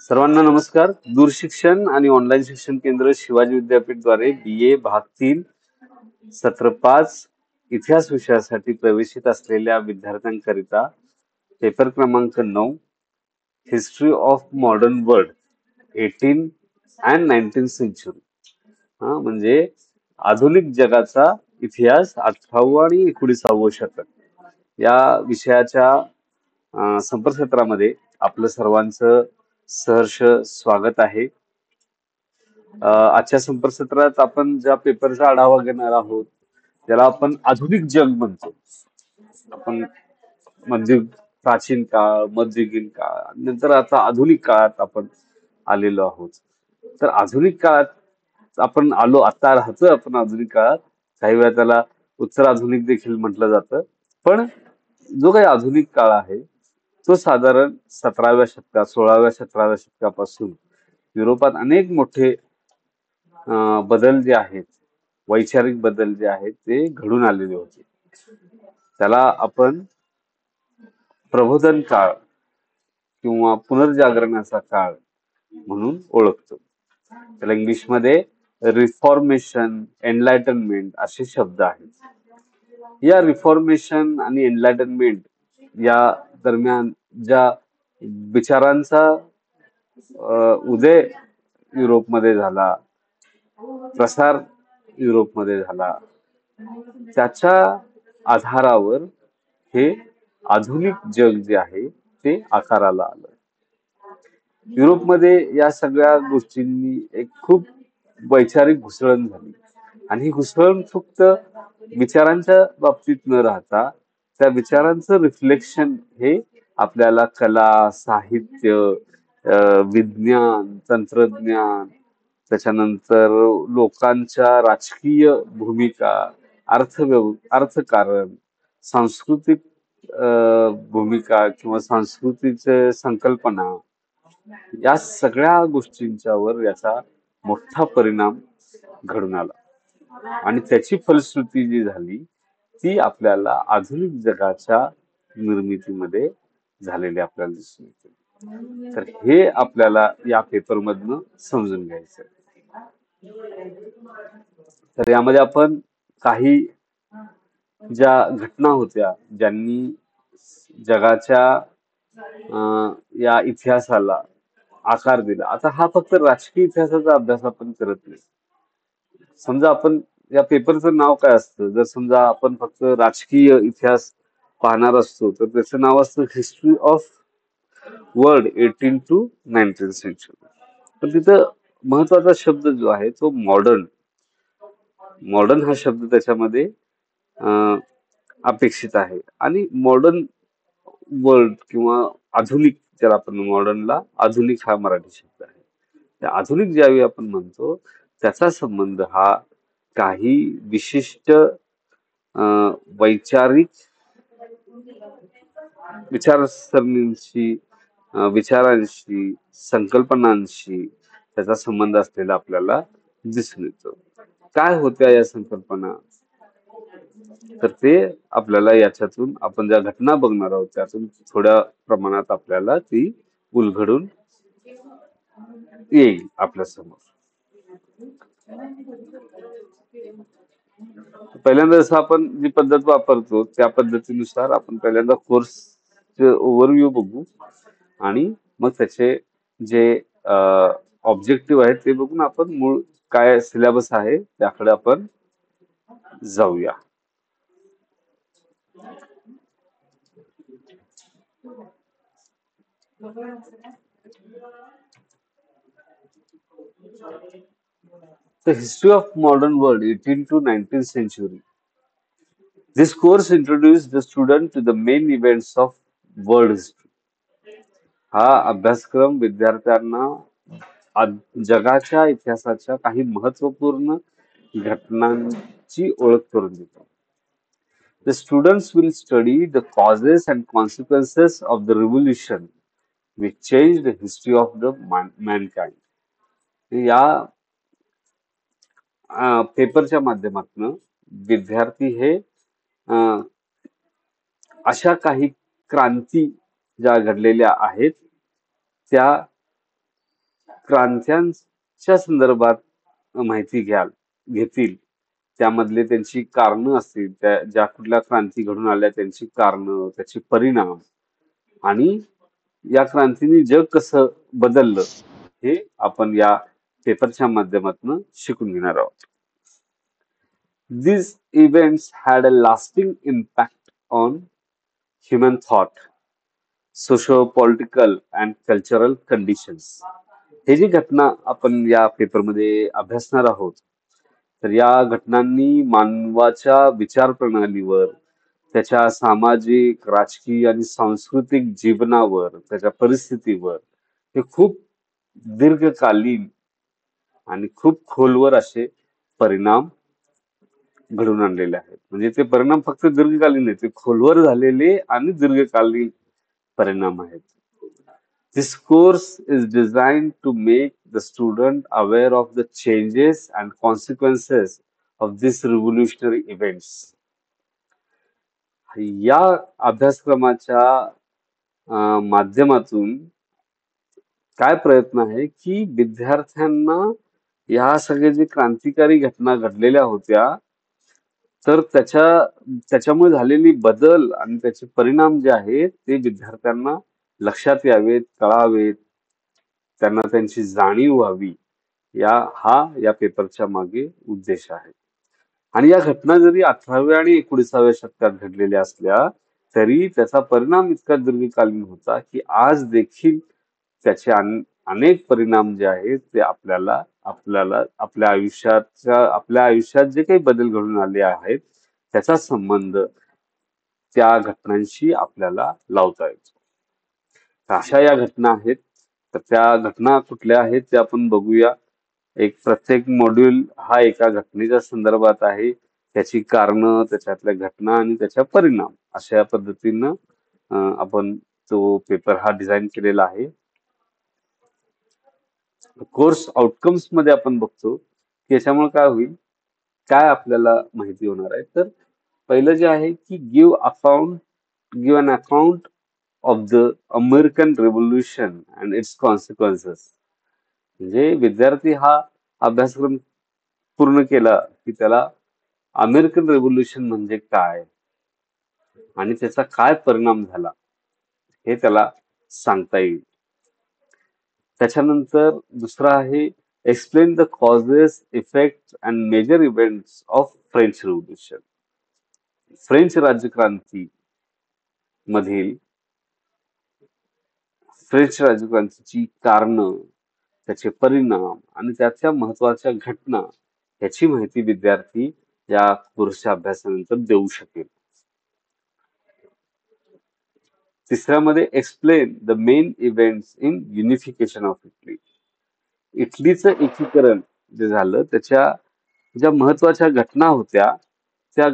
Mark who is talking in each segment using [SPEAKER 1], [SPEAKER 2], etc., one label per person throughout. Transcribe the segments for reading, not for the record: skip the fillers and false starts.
[SPEAKER 1] सर्वांना नमस्कार. दूरशिक्षण आणि ऑनलाईन शिक्षण केंद्र शिवाजी विद्यापीठद्वारे BA भाग 3 सत्र 5 इतिहास विषयासाठी प्रवेशित असलेल्या विद्यार्थ्यांकरिता पेपर क्रमांक 9 history of modern world 18 and 19 century म्हणजे आधुनिक जगाचा इतिहास 18वे आणि 19वे शतक या विषयाच्या संपर्कसत्रामध्ये आपलं सर्वांचं सहर्ष स्वागत आहे. आजच्या संपर्कसत्रात आपण ज्या पेपरचा आढावा घेणार आहोत त्याला आपण आधुनिक जग म्हणतो. आपण मध्य प्राचीन काळ, मध्ययुगीन काळ, नंतर आता आधुनिक काळात आपण आलेलो आहोत. तर आधुनिक काळात आपण आलो, आता राहतो आपण आधुनिक काळात. काही वेळा त्याला उत्तर आधुनिक देखील म्हटलं जातं. पण जो काही आधुनिक काळ आहे तो साधारण 17व्या शतकात, 16व्या 17व्या शतकापासून युरोपात अनेक मोठे बदल जे आहेत, वैचारिक बदल जे आहेत ते घडून आलेले होते. त्याला आपण प्रबोधन काळ किंवा पुनर्जागरणाचा काळ म्हणून ओळखतो. त्याला इंग्लिशमध्ये रिफॉर्मेशन, एनलायटनमेंट असे शब्द आहेत. या रिफॉर्मेशन आणि एनलायटनमेंट या दरम्यान ज्या विचारांचा उदय युरोपमध्ये झाला, प्रसार युरोपमध्ये झाला, त्याच्या आधारावर हे आधुनिक जग जे आहे ते आकाराला आलं. युरोपमध्ये या सगळ्या गोष्टींनी एक खूप वैचारिक घुसळण झाली आणि ही घुसळण फक्त विचारांच्या बाबतीत न राहता त्या विचारांचं रिफ्लेक्शन हे आपल्याला कला, साहित्य, विज्ञान, तंत्रज्ञान, त्याच्यानंतर लोकांच्या राजकीय भूमिका, अर्थकारण, सांस्कृतिक भूमिका किंवा सांस्कृतिक संकल्पना या सगळ्या गोष्टींच्यावर याचा मोठा परिणाम घडून आला आणि त्याची फलश्रुती जी झाली ती आपल्याला आधुनिक जगाच्या निर्मितीमध्ये झालेली आपल्याला दिसून येते. तर हे आपल्याला या पेपरमधनं समजून घ्यायचं. तर यामध्ये आपण काही ज्या घटना होत्या ज्यांनी जगाच्या या इतिहासाला आकार दिला. आता हा फक्त राजकीय इतिहासाचा अभ्यास आपण करत नाही. समजा आपण या पेपरचं नाव काय असतं, जर समजा आपण फक्त राजकीय इतिहास पाहणार असतो तर त्याचं नाव असतं history of world 18 to 19 century. पण तिथं महत्वाचा शब्द जो आहे तो मॉडर्न. मॉडर्न हा शब्द त्याच्यामध्ये अपेक्षित आहे आणि मॉडर्न वर्ल्ड किंवा आधुनिक, ज्याला आपण मॉडर्नला आधुनिक हा मराठी शब्द आहे. त्या आधुनिक ज्यावेळी आपण म्हणतो त्याचा संबंध हा काही विशिष्ट वैचारिक विचारसरणींशी, विचारांशी, संकल्पनांशी त्याचा संबंध असलेला आपल्याला दिसून येतो. काय होत्या या संकल्पना, तर ते आपल्याला याच्यातून आपण ज्या घटना बघणार आहोत त्यातून थोड्या प्रमाणात आपल्याला ती उलगडून येईल आपल्या समोर. पहिल्यांदा जसं आपण जी पद्धत वापरतो त्या पद्धतीनुसार आपण पहिल्यांदा कोर्स ओव्हरव्ह्यू बघू आणि मग त्याचे जे ऑब्जेक्टिव्ह आहेत ते बघून आपण मूळ काय सिलेबस आहे त्याकडे आपण जाऊया. The history of modern world 18 to 19th century. This course introduced the student to the main events of world history. हा अभ्यासक्रम विद्यार्थ्यांना जगाच्या इतिहासाच्या काही महत्वपूर्ण घटनांची ओळख करून देतो. The students will study the causes and consequences of the revolution which changed the history of the mankind. या पेपरच्या माध्यमातून विद्यार्थी हे अशा काही क्रांती ज्या घडलेल्या आहेत त्या क्रांत्यांच्या संदर्भात माहिती घेतील, त्यामधले त्यांची कारणं असतील, त्या ज्या कुठल्या क्रांती घडून आल्या त्यांची कारणं, त्याचे परिणाम आणि या क्रांतीने जग कसं बदललं हे आपण या पेपरच्या माध्यमातून शिकून घेणार आहोत. These events had a lasting impact on human thought, socio-political and cultural conditions. हे जी घटना आपण या पेपरमध्ये अभ्यासणार आहोत, तर या घटनांनी मानवाच्या विचार प्रणालीवर, त्याच्या सामाजिक, राजकीय आणि सांस्कृतिक जीवनावर, त्याच्या परिस्थितीवर हे खूप दीर्घकालीन आणि खूप खोलवर असे परिणाम घडवून आणलेले आहेत. म्हणजे ते परिणाम फक्त दीर्घकालीन नाही, ते खोलवर झालेले आणि दीर्घकालीन परिणाम आहेत. This course is designed to make the student aware of the changes and consequences of these revolutionary events. या अभ्यासक्रमाच्या माध्यमातून काय प्रयत्न आहे की विद्यार्थ्यांना या सगळे जे क्रांतिकारी घटना घडलेल्या होत्या, तर त्याच्यामुळे झालेली बदल आणि त्याचे परिणाम जे आहेत ते विद्यार्थ्यांना लक्षात यावेत, कळावेत, त्यांना त्यांची जाणीव व्हावी, या पेपरच्या मागे उद्देश आहे. आणि या घटना जरी 18व्या आणि 19व्या शतकात घडलेल्या असल्या तरी त्याचा परिणाम इतका दीर्घकालीन होता की आज देखील त्याचे अनेक परिणाम जे आहेत ते आपल्याला आपल्याला आपल्या आयुष्यात जे काही बदल घडून आले आहेत त्याचा संबंध त्या घटनांशी आपल्याला लावता येतो. अशा या घटना आहेत. तर त्या घटना कुठल्या आहेत ते आपण बघूया. प्रत्येक मॉड्यूल हा एका घटनेच्या संदर्भात आहे. त्याची कारणं, त्याच्यातल्या घटना आणि त्याच्या परिणाम अशा पद्धतीनं आपण तो पेपर हा डिझाईन केलेला आहे. कोर्स आउटकम्स मध्ये आपण बघतो की याच्यामुळे काय होईल, काय आपल्याला माहिती होणार आहे. तर पहिलं जे आहे की give an account of the American revolution and its consequences. म्हणजे विद्यार्थी हा अभ्यासक्रम पूर्ण केला की त्याला अमेरिकन रेव्होल्युशन म्हणजे काय आणि त्याचा काय परिणाम झाला हे त्याला सांगता येईल. त्याच्यानंतर दुसरा आहे explain the causes, effect and major events of French revolution. French राज्यक्रांती मधील फ्रेंच राज्यक्रांतीची कारणं, त्याचे परिणाम आणि त्याच्या महत्वाच्या घटना याची माहिती विद्यार्थी या कोर्सच्या अभ्यासानंतर देऊ शकेल. तिसऱ्यामध्ये explain the main events in unification of Italy. इटलीचं एकीकरण जे झालं त्याच्या ज्या महत्वाच्या घटना होत्या त्या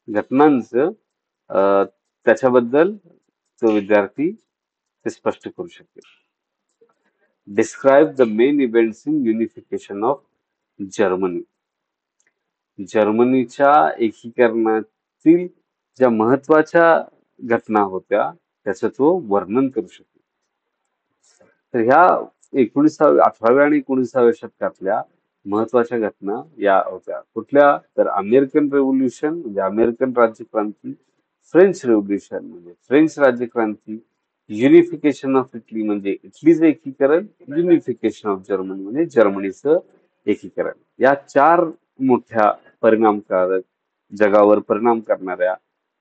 [SPEAKER 1] घटनांचं त्याच्याबद्दल तो विद्यार्थी ते स्पष्ट करू शकेल. Describe the main events in unification of Germany. जर्मनीच्या एकीकरणातील ज्या महत्वाच्या घटना होत्या त्याचं तो वर्णन करू शकेल. तर ह्या 18व्या आणि 19व्या शतकातल्या महत्वाच्या घटना या होत्या. कुठल्या? तर अमेरिकन रेव्होल्युशन म्हणजे अमेरिकन राज्यक्रांती, फ्रेंच रेव्होल्युशन म्हणजे फ्रेंच राज्यक्रांती, युनिफिकेशन ऑफ इटली म्हणजे इटलीचं एकीकरण, युनिफिकेशन ऑफ जर्मनी म्हणजे जर्मनीचं एकीकरण. या 4 मोठ्या परिणामकारक, जगावर परिणाम करणाऱ्या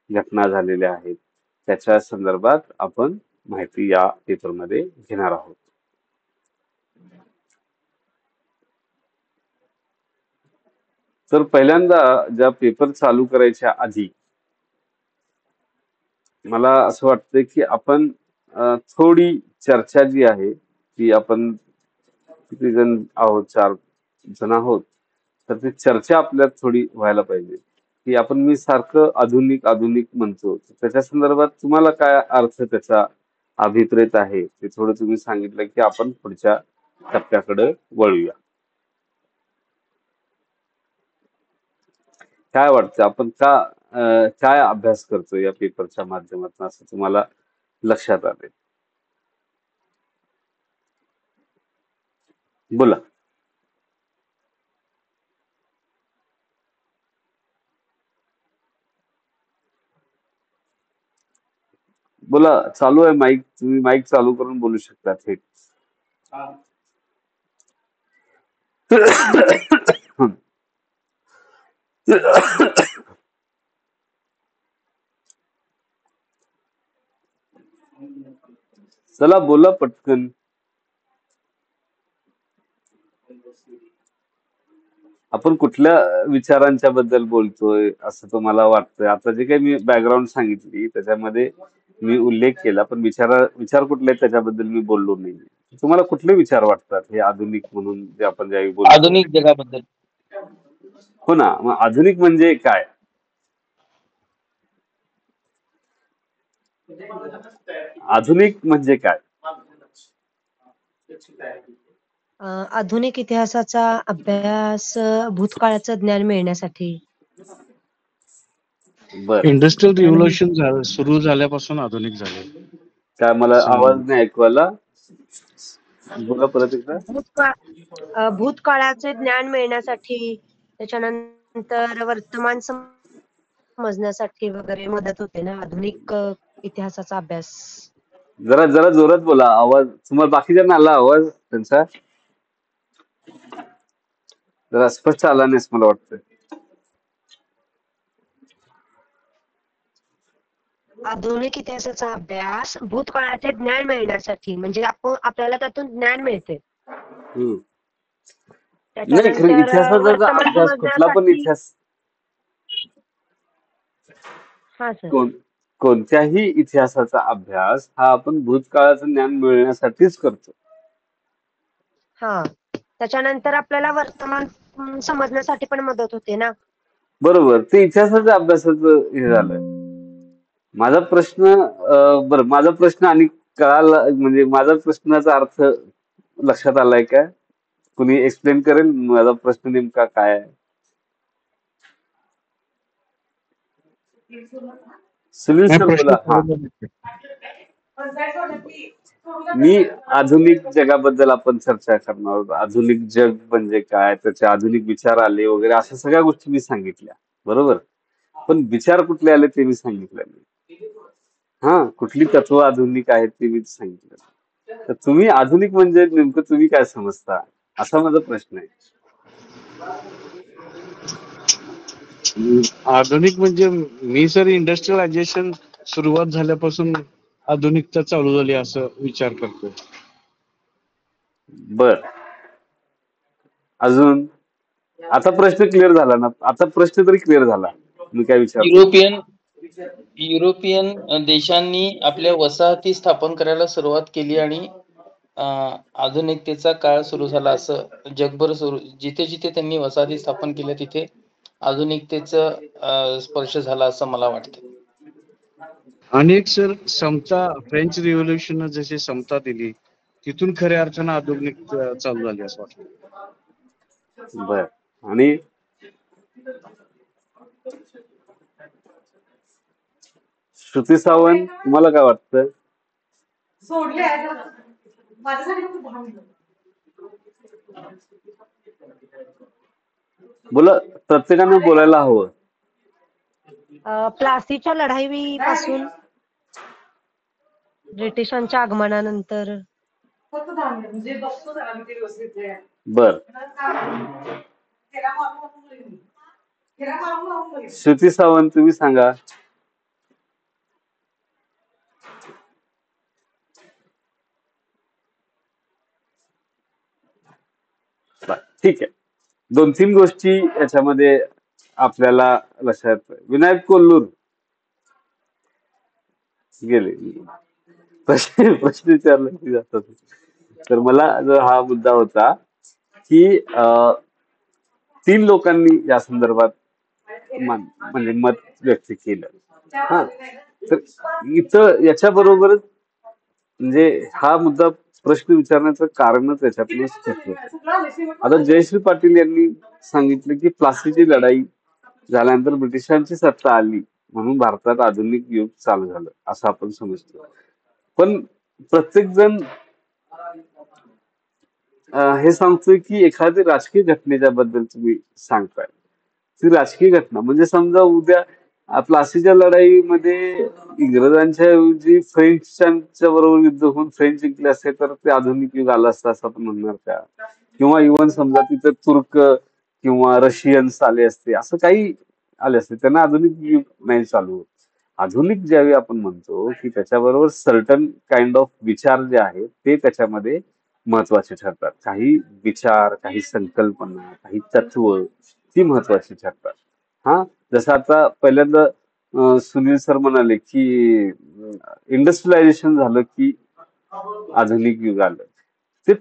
[SPEAKER 1] घटना झालेल्या आहेत. त्याच्या संदर्भात आपण माहिती या पेपरमध्ये घेणार आहोत. तर पहिल्यांदा ज्या पेपर चालू करायच्या आधी मला असं वाटतं की आपण थोडी चर्चा जी आहे ती आपण किती जण आहोत, 4 जण आहोत, तर ती चर्चा आपल्यात थोडी व्हायला पाहिजे की मी सारखं आधुनिक आधुनिक म्हणतो, त्याच्या संदर्भात तुम्हाला काय अर्थ त्याचा अभिप्रेत आहे ते थोडं तुम्ही सांगितलं की आपण पुढच्या टप्प्याकडे वळूया. काय वाटतं आपण काय अभ्यास करतो या पेपरच्या माध्यमातून असं तुम्हाला लक्षात आले? बोला. बोला, चालू आहे माईक. तुम्ही माईक चालू करून बोलू शकता थेट. चला बोला पटकन. आपण कुठल्या विचारांच्या बद्दल बोलतोय असं तुम्हाला वाटतंय? आता जे काही मी बॅकग्राऊंड सांगितली त्याच्यामध्ये मी उल्लेख केला, पण विचार कुठले आहेत त्याच्याबद्दल मी बोललो नाही. तुम्हाला कुठले विचार वाटतात हे आधुनिक म्हणून जे आपण ज्यावेळी बोलतो?
[SPEAKER 2] आधुनिक जगाबद्दल.
[SPEAKER 1] हो ना, मग आधुनिक म्हणजे काय? आधुनिक म्हणजे काय?
[SPEAKER 3] आधुनिक इतिहासाचा अभ्यास भूतकाळाचं ज्ञान मिळण्यासाठी.
[SPEAKER 1] बर,
[SPEAKER 4] इंडस्ट्रियल
[SPEAKER 3] त्याच्यानंतर
[SPEAKER 4] रिव्होल्यूशन सुरू झाल्यापासून आधुनिक झाले
[SPEAKER 1] काय मला
[SPEAKER 4] असं मी
[SPEAKER 1] आवाज
[SPEAKER 4] म्हणतो.
[SPEAKER 1] नाही ऐकू आला. बोला परत एकदा.
[SPEAKER 3] भूतकाळाचे ज्ञान मिळण्यासाठी, त्याच्यानंतर वर्तमान समजण्यासाठी वगैरे मदत होते ना आधुनिक इतिहासाचा अभ्यास.
[SPEAKER 1] जरा जरा जोरात बोला. आवाज तुम्हाला बाकीच्यांना आला आवाज त्यांचा? जरा स्पष्ट आला नाहीस मला वाटतं.
[SPEAKER 3] आधुनिक इतिहासाचा अभ्यास भूतकाळाचे ज्ञान मिळण्यासाठी, म्हणजे आपल्याला त्यातून ज्ञान मिळते.
[SPEAKER 1] हम्म. नाही, खरं
[SPEAKER 3] त्याच्यानंतर
[SPEAKER 1] इतिहासाचा जो
[SPEAKER 3] वर्तमान
[SPEAKER 1] अभ्यास, कुठला पण
[SPEAKER 3] समजण्यासाठी.
[SPEAKER 1] इतिहास,
[SPEAKER 3] हा सर.
[SPEAKER 1] कोणत्याही इतिहासाचा अभ्यास हा आपण भूतकाळाचं ज्ञान मिळण्यासाठीच करतो.
[SPEAKER 3] हा, त्याच्यानंतर आपल्याला वर्तमान समजण्यासाठी पण मदत होते ना.
[SPEAKER 1] बरोबर, ते इतिहासाच्या अभ्यासाचं हे झालं. माझा प्रश्न बरं, माझा प्रश्न आणि कळाला म्हणजे माझा प्रश्नाचा अर्थ लक्षात आलाय का? कुणी एक्सप्लेन करेल माझा प्रश्न नेमका काय आहे? सुनील
[SPEAKER 4] नाही,
[SPEAKER 1] सर
[SPEAKER 4] प्रश्न
[SPEAKER 1] बोला. हा,
[SPEAKER 4] थोडं नक्की.
[SPEAKER 1] मी आधुनिक जगाबद्दल आपण चर्चा करणार आहोत. आधुनिक जग म्हणजे काय, त्याचे आधुनिक विचार आले वगैरे अशा सगळ्या गोष्टी मी सांगितल्या, बरोबर. पण विचार कुठले आले ते मी सांगितलं नाही. हा, कुठली तत्व आधुनिक आहेत ते मी सांगितलं. तर तुम्ही आधुनिक म्हणजे नेमकं तुम्ही काय समजता, असा माझा प्रश्न आहे.
[SPEAKER 4] आधुनिक म्हणजे मी सर इंडस्ट्रियलायझेशन सुरुवात झाल्यापासून आधुनिकता चालू झाली असं विचार करतोय.
[SPEAKER 1] बर, अजून? आता प्रश्न क्लिअर झाला ना? आता प्रश्न तरी क्लिअर झाला मी काय विचारतो?
[SPEAKER 2] युरोपियन देशांनी आपल्या वसाहती स्थापन करायला सुरुवात केली आणि आधुनिकतेचा काळ सुरू झाला असं जगभर जिथे जिथे त्यांनी वसाहती स्थापन केल्या तिथे आधुनिकतेचा स्पर्श झाला असं मला वाटतं.
[SPEAKER 4] आणि एक सर समता, फ्रेंच रिव्होल्यूशन जशी समता दिली तिथून खऱ्या अर्थानं आधुनिक चालू झाली असं वाटतं.
[SPEAKER 1] बर, आणि श्रुती सावंत, तुम्हाला काय वाटतं? बोला, प्रत्येकानं बोलायला हवं.
[SPEAKER 3] प्लासीच्या लढाईपासून ब्रिटिशांच्या आगमनानंतर.
[SPEAKER 1] बर, श्रुती सावंत तुम्ही सांगा. ठीक आहे, 2-3 गोष्टी याच्यामध्ये आपल्याला लक्षात. विनायक कोल्लूर गेले, प्रश्न विचारला की जातात. तर मला जो हा मुद्दा होता की 3 लोकांनी या संदर्भात म्हणजे मत व्यक्त केलं. हा, तर इथं याच्या बरोबरच म्हणजे हा मुद्दा प्रश्न विचारण्याचं कारणच याच्यातूनच सुचलं. आता जयश्री पाटील यांनी सांगितलं की प्लासीची लढाई झाल्यानंतर ब्रिटिशांची सत्ता आली म्हणून भारतात आधुनिक युग चालू झालं असं आपण समजतो. पण प्रत्येक जण हे सांगतोय की एखादी राजकीय घटनेच्या बद्दल तुम्ही सांगताय. ती राजकीय घटना म्हणजे समजा उद्या प्लासीच्या लढाईमध्ये इंग्रजांच्या ऐवजी फ्रेंचच्या बरोबर युद्ध होऊन फ्रेंच जिंकले असते तर ते आधुनिक युग आलं असतं असं आपण म्हणणार का? किंवा इव्हन समजा तिथे तुर्क किंवा रशियन्स आले असते असं काही आले असते त्यांना आधुनिक युग नाही चालू होत. आधुनिक ज्यावेळी आपण म्हणतो की त्याच्याबरोबर सर्टन काइंड ऑफ विचार जे आहेत ते त्याच्यामध्ये महत्वाचे ठरतात. काही विचार, काही संकल्पना, काही तत्व ती महत्वाची ठरतात. हा, जसं आता पहिल्यांदा सुनील सर म्हणाले की इंडस्ट्रियलायझेशन झालं की आधुनिक युग आलं. ते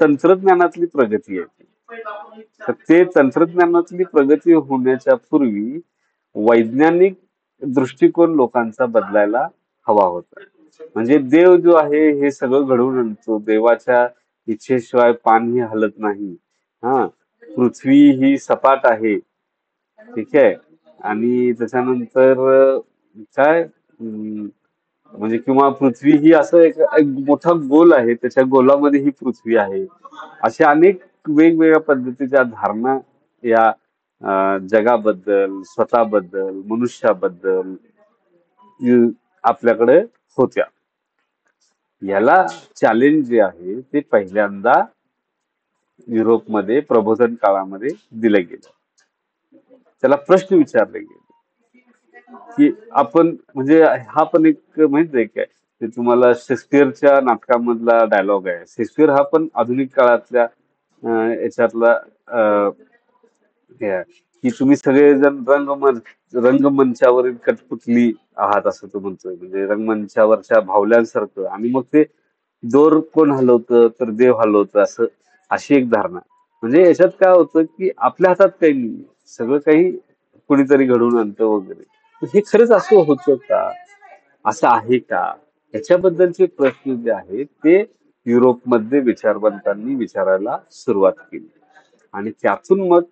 [SPEAKER 1] तंत्रज्ञानातली प्रगती आहे. तर ते तंत्रज्ञानातली प्रगती होण्याच्या पूर्वी वैज्ञानिक दृष्टिकोन लोकांचा बदलायला हवा होता. म्हणजे देव जो आहे हे सगळं घडवून आणतो. देवाच्या इच्छेशिवाय पानही हलत नाही. हा, पृथ्वी ही सपाट आहे. ठीक आहे. आणि त्याच्यानंतर काय म्हणजे किंवा पृथ्वी ही असं एक मोठा गोल आहे त्याच्या गोलामध्ये ही पृथ्वी आहे. अशा अनेक वेगवेगळ्या पद्धतीच्या धारणा या जगाबद्दल, स्वतःबद्दल, मनुष्याबद्दल आपल्याकडे होत्या. याला चॅलेंज जे आहे ते पहिल्यांदा युरोपमध्ये प्रबोधन काळामध्ये दिलं गेलं. त्याला प्रश्न विचारले गेले की आपण म्हणजे हा पण एक माहित आहे काय ते तुम्हाला शेक्सपियरच्या नाटकामधला डायलॉग आहे. शेक्सपियर हा पण आधुनिक काळातल्या याच्यातला हे आहे की तुम्ही सगळेजण रंगमंचावरील कठपुतली आहात असं तो म्हणतोय. म्हणजे रंगमंचावरच्या भावल्यांसारखं आणि मग ते दोर कोण हलवतं तर देव हलवतं असं अशी एक धारणा. म्हणजे याच्यात काय होतं की आपल्या हातात काही नाही, सगळं काही कुणीतरी घडवून आणतं वगैरे. तर हे खरंच असं होतं का? असं आहे का? याच्याबद्दलचे प्रश्न जे आहेत ते युरोपमध्ये विचारवंतांनी विचारायला सुरुवात केली. आणि त्यातून मग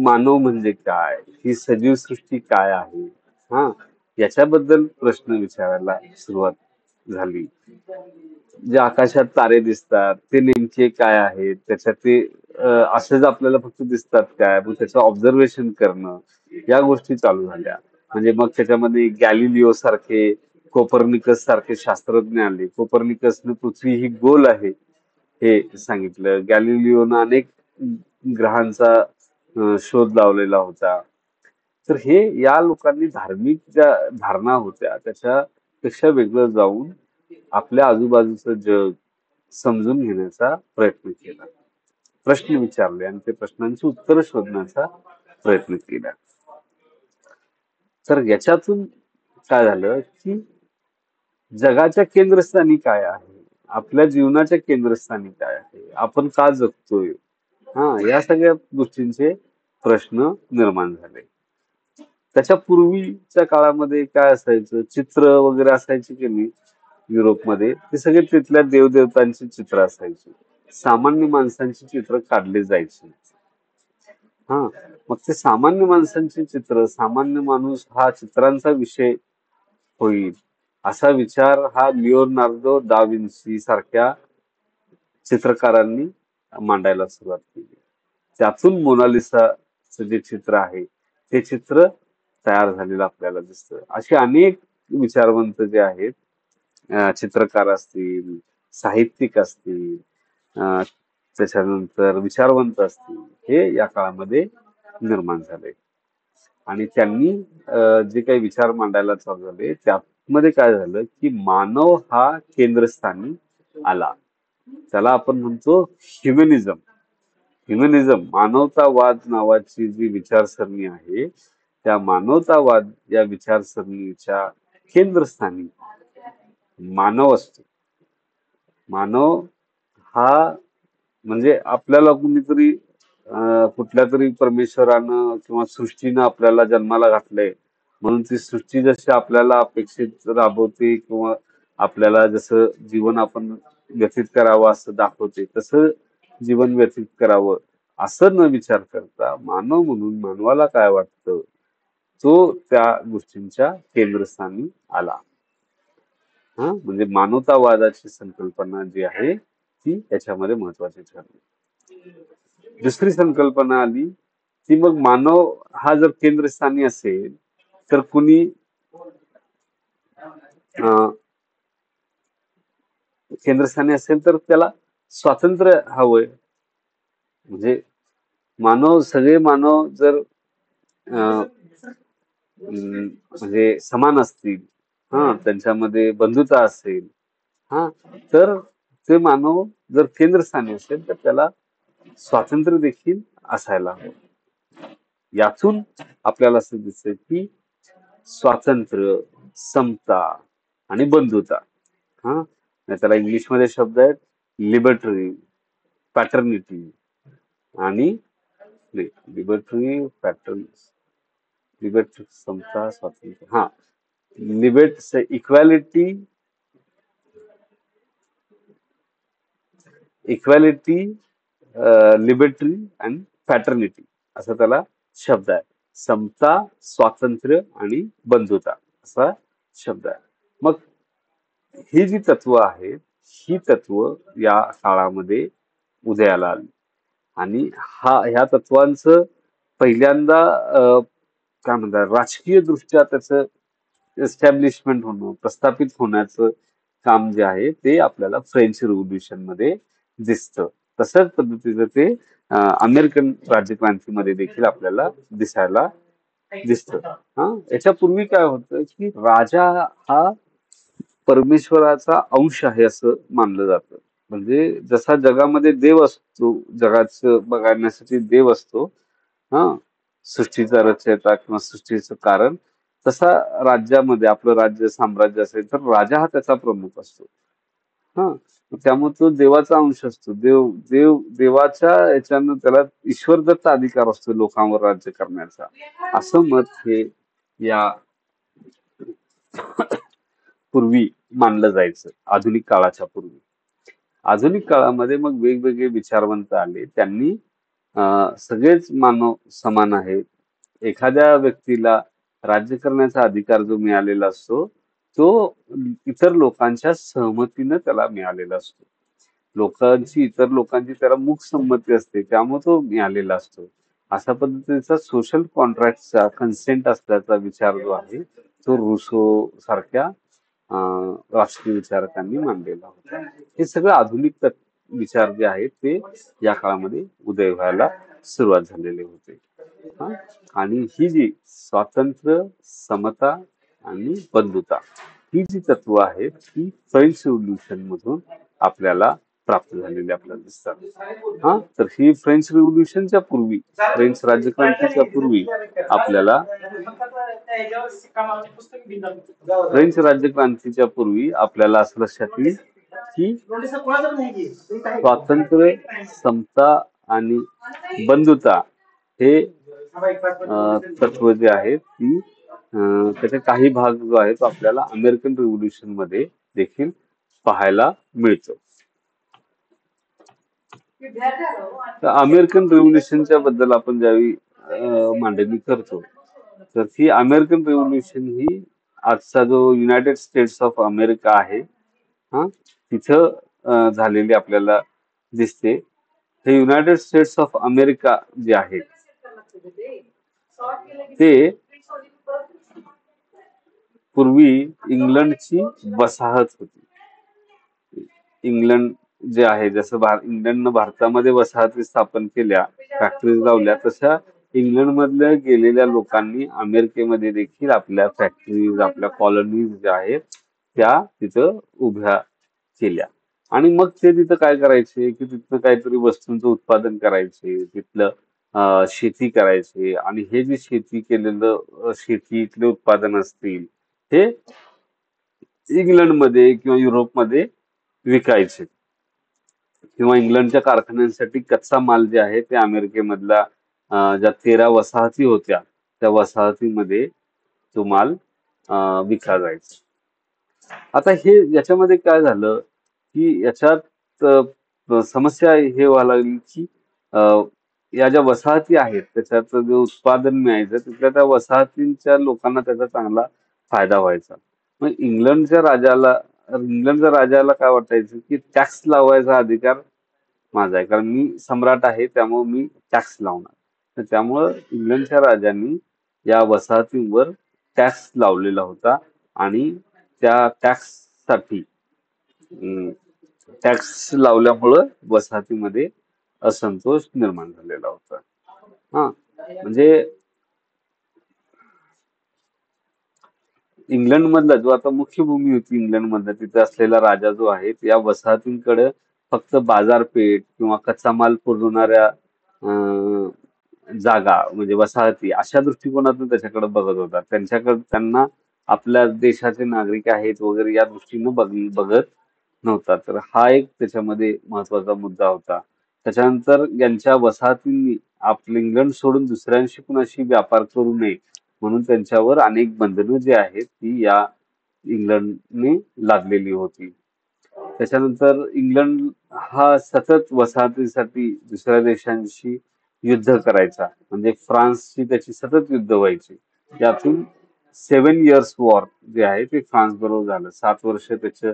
[SPEAKER 1] मानव म्हणजे काय, ही सजीव सृष्टी काय आहे, हा, याच्याबद्दल प्रश्न विचारायला सुरुवात झाली. जे आकाशात तारे दिसतात ते नेमके काय आहेत, त्याच्यात ते असेच आपल्याला फक्त दिसतात काय, मग त्याचं ऑब्झर्वेशन करणं या गोष्टी चालू झाल्या. म्हणजे मग त्याच्यामध्ये गॅलिलिओ सारखे, कोपर्निकस सारखे शास्त्रज्ञ आले. कोपर्निकसने पृथ्वी ही गोल आहे हे सांगितलं. गॅलिलिओनं अनेक ग्रहांचा शोध लावलेला होता. तर हे या लोकांनी धार्मिक ज्या धारणा होत्या त्याच्यापेक्षा वेगळं जाऊन आपल्या आजूबाजूचं जग समजून घेण्याचा प्रयत्न केला. प्रश्न विचारले आणि ते प्रश्नांची उत्तरं शोधण्याचा प्रयत्न केला. तर याच्यातून काय झालं की जगाच्या केंद्रस्थानी काय आहे, आपल्या जीवनाच्या केंद्रस्थानी काय आहे, आपण का जगतोय, हा, या सगळ्या गोष्टींचे प्रश्न निर्माण झाले. त्याच्या पूर्वीच्या काळामध्ये काय असायचं, चित्र वगैरे असायची की नाही युरोपमध्ये, ते सगळे तिथल्या देवदेवतांची चित्र असायची. सामान्य माणसांची चित्र काढली जायची. हा, मग ते सामान्य माणसांची चित्र, सामान्य माणूस हा चित्रांचा विषय होईल असा विचार हा लिओनार्दो दा विन्सी सारख्या चित्रकारांनी मांडायला सुरुवात केली. त्यातून मोनालिसाचं जे चित्र आहे ते चित्र तयार झालेलं आपल्याला दिसतं. असे अनेक विचारवंत जे आहेत, चित्रकार असतील, साहित्यिक असतील, त्याच्यानंतर विचारवंत असतील, हे या काळामध्ये निर्माण झाले. आणि त्यांनी जे काही विचार मांडायला चालू झाले त्यामध्ये काय झालं की मानव हा केंद्रस्थानी आला. त्याला आपण म्हणतो ह्युमनिझम. ह्युमनिझम, मानवतावाद नावाची जी विचारसरणी आहे त्या मानवतावाद या विचारसरणीच्या केंद्रस्थानी मानव असतो. मानव हा म्हणजे आपल्याला कुणीतरी कुठल्या तरी परमेश्वरानं किंवा सृष्टीनं आपल्याला जन्माला घातलंय म्हणून ती सृष्टी जशी आपल्याला अपेक्षित राबवते किंवा आपल्याला जसं जीवन आपण व्यतीत करावं असं दाखवते तसं जीवन व्यतीत करावं असं न विचार करता मानव म्हणून मानवाला काय वाटतं तो त्या गोष्टींच्या केंद्रस्थानी आला. हा, म्हणजे मानवतावादाची संकल्पना जी आहे ती याच्यामध्ये महत्वाची ठरली. दुसरी संकल्पना आली ती मग मानव हा जर केंद्रस्थानी असेल तर कुणी अं, केंद्रस्थानी असेल तर त्याला स्वातंत्र्य हवंय. म्हणजे सगळे मानव जर अं, म्हणजे समान असतील, त्यांच्यामध्ये बंधुता असेल, तर ते मानव जर केंद्रस्थानी असेल तर त्याला स्वातंत्र्य देखील असायला हवं. यातून आपल्याला असं दिसतंय की स्वातंत्र्य, समता आणि बंधुता, त्याला इंग्लिशमध्ये शब्द आहेत लिबर्टरी, पॅटर्निटी आणि लिबर्टरी, लिबर्टी, समता, स्वातंत्र्य, इक्वॅलिटी, लिबर्टरी आणि पॅटर्निटी असं त्याला शब्द आहे. समता, स्वातंत्र्य आणि बंधुता असा शब्द आहे. मग ही जी तत्व आहेत ही तत्व या काळामध्ये उदयाला आली आणि ह्या तत्वांचं पहिल्यांदा काय म्हणतात राजकीय दृष्ट्या त्याचं एस्टॅब्लिशमेंट होणं, प्रस्थापित होण्याचं काम जे आहे ते आपल्याला फ्रेंच रिव्होल्युशन मध्ये दिसतं. तशाच पद्धतीचं ते अमेरिकन राज्यक्रांतीमध्ये देखील आपल्याला दिसायला दिसतं. याच्यापूर्वी काय होतं की राजा हा परमेश्वराचा अंश आहे असं मानलं जातं. म्हणजे जसा जगामध्ये देव असतो, जगाचं बघण्यासाठी देव असतो, सृष्टीचा रचयिता किंवा सृष्टीचं कारण, तसा राज्यामध्ये आपलं राज्य साम्राज्य असेल तर राजा हा त्याचा प्रमुख असतो. त्यामुळे तो देवाचा अंश असतो. देवाच्या याच्यानं त्याला ईश्वरदत्त अधिकार असतो लोकांवर राज्य करण्याचा, असं मत हे या पूर्वी मानलं जायचं, आधुनिक काळाच्या पूर्वी. आधुनिक काळामध्ये मग वेगवेगळे विचारवंत आले. त्यांनी सगळेच मानव समान आहेत. एखाद्या व्यक्तीला राज्य करण्याचा अधिकार जो मिळालेला असतो तो इतर लोकांच्या सहमतीनं त्याला मिळालेला असतो. इतर लोकांची त्याला मूक संमती असते, त्यामुळे तो मिळालेला असतो. अशा पद्धतीचा सोशल कॉन्ट्रॅक्टचा कन्सेंट असल्याचा विचार जो आहे तो रुसो सारख्या राष्ट्रीय विचारकांनी मांडलेला होता. हे सगळं आधुनिक विचार जे आहेत ते या काळामध्ये उदय व्हायला सुरुवात झालेले होते. आणि ही जी स्वातंत्र्य, समता आणि बंधुता ही जी तत्व आहेत ती फ्रेंच रिव्होल्युशन मधून आपल्याला प्राप्त झालेली आपल्याला दिसतात. तर ही फ्रेंच रिव्होल्युशनच्या पूर्वी, फ्रेंच राज्यक्रांतीच्या पूर्वी आपल्याला असं लक्षात येईल की स्वातंत्र्य, समता आणि बंधुता हे तत्व जे आहेत ती त्याचे काही भाग जो आहे तो आपल्याला अमेरिकन रिव्होल्युशन मध्ये देखील पाहायला मिळतो. तर अमेरिकन रिव्होल्युशनच्या बद्दल आपण ज्यावेळी मांडणी करतो तर ही अमेरिकन रिव्होल्युशन ही आजचा जो युनायटेड स्टेट्स ऑफ अमेरिका आहे तिथं झालेली आपल्याला दिसते. हे युनायटेड स्टेट्स ऑफ अमेरिका जे आहे ते पूर्वी इंग्लंडची वसाहत होती. इंग्लंड जे आहे, जसं इंग्लंडनं भारतामध्ये वसाहती स्थापन केल्या, फॅक्टरीज लावल्या, तशा इंग्लंड मधल्या गेलेल्या लोकांनी अमेरिकेमध्ये देखील आपल्या फॅक्टरीज, आपल्या कॉलनीज ज्या आहेत त्या तिथं उभ्या केल्या. आणि मग ते तिथं काय करायचे की तिथं काहीतरी वस्तूंचं उत्पादन करायचे, तिथलं शेती करायचे आणि हे जे शेतीतले उत्पादन असतील हे इंग्लंडमध्ये किंवा युरोपमध्ये विकायचे किंवा इंग्लंडच्या कारखान्यांसाठी कच्चा माल जे आहे ते अमेरिकेमधला ज्या 13 वसाहती होत्या त्या वसाहतीमध्ये तो माल विकला जायचा. आता याच्यामध्ये काय झालं की याच्यात समस्या हे व्हायला लागली की या ज्या वसाहती आहेत त्याच्यात जे उत्पादन मिळायचं तिथल्या त्या वसाहतींच्या लोकांना त्याचा चांगला फायदा व्हायचा. मग इंग्लंडच्या इंग्लंडच्या राजाला काय वाटायचं की टॅक्स लावायचा अधिकार माझा आहे, कारण मी सम्राट आहे, त्यामुळे मी टॅक्स लावणार. तर त्यामुळं इंग्लंडच्या राजांनी या वसाहतींवर टॅक्स लावलेला होता आणि त्या टॅक्ससाठी टॅक्स लावल्यामुळं वसाहतीमध्ये असंतोष निर्माण झालेला होता. हा, म्हणजे इंग्लंड मधला जो आता मुख्य भूमी होती इंग्लंड मधला, तिथे असलेला राजा जो आहे, या वसाहतींकडे फक्त बाजारपेठ किंवा कच्चा माल पुरवणाऱ्या जागा म्हणजे वसाहती अशा दृष्टिकोनातून त्याच्याकडे बघत होता. त्यांना आपल्या देशाचे नागरिक आहेत वगैरे या दृष्टीनं बघत नव्हता. तर हा एक त्याच्यामध्ये महत्वाचा मुद्दा होता. त्याच्यानंतर यांच्या वसाहतींनी आपलं इंग्लंड सोडून दुसऱ्यांशी कुणाशी व्यापार करू नये म्हणून त्यांच्यावर अनेक बंधनं जी आहेत ती या इंग्लंडने लादलेली होती. त्याच्यानंतर इंग्लंड हा सतत वसाहतीसाठी दुसऱ्या देशांशी युद्ध करायचा, म्हणजे फ्रान्सची त्याची सतत युद्ध व्हायची. यातून 7 इयर्स वॉर जे आहे ते फ्रान्स बरोबर झालं. 7 वर्ष त्याचं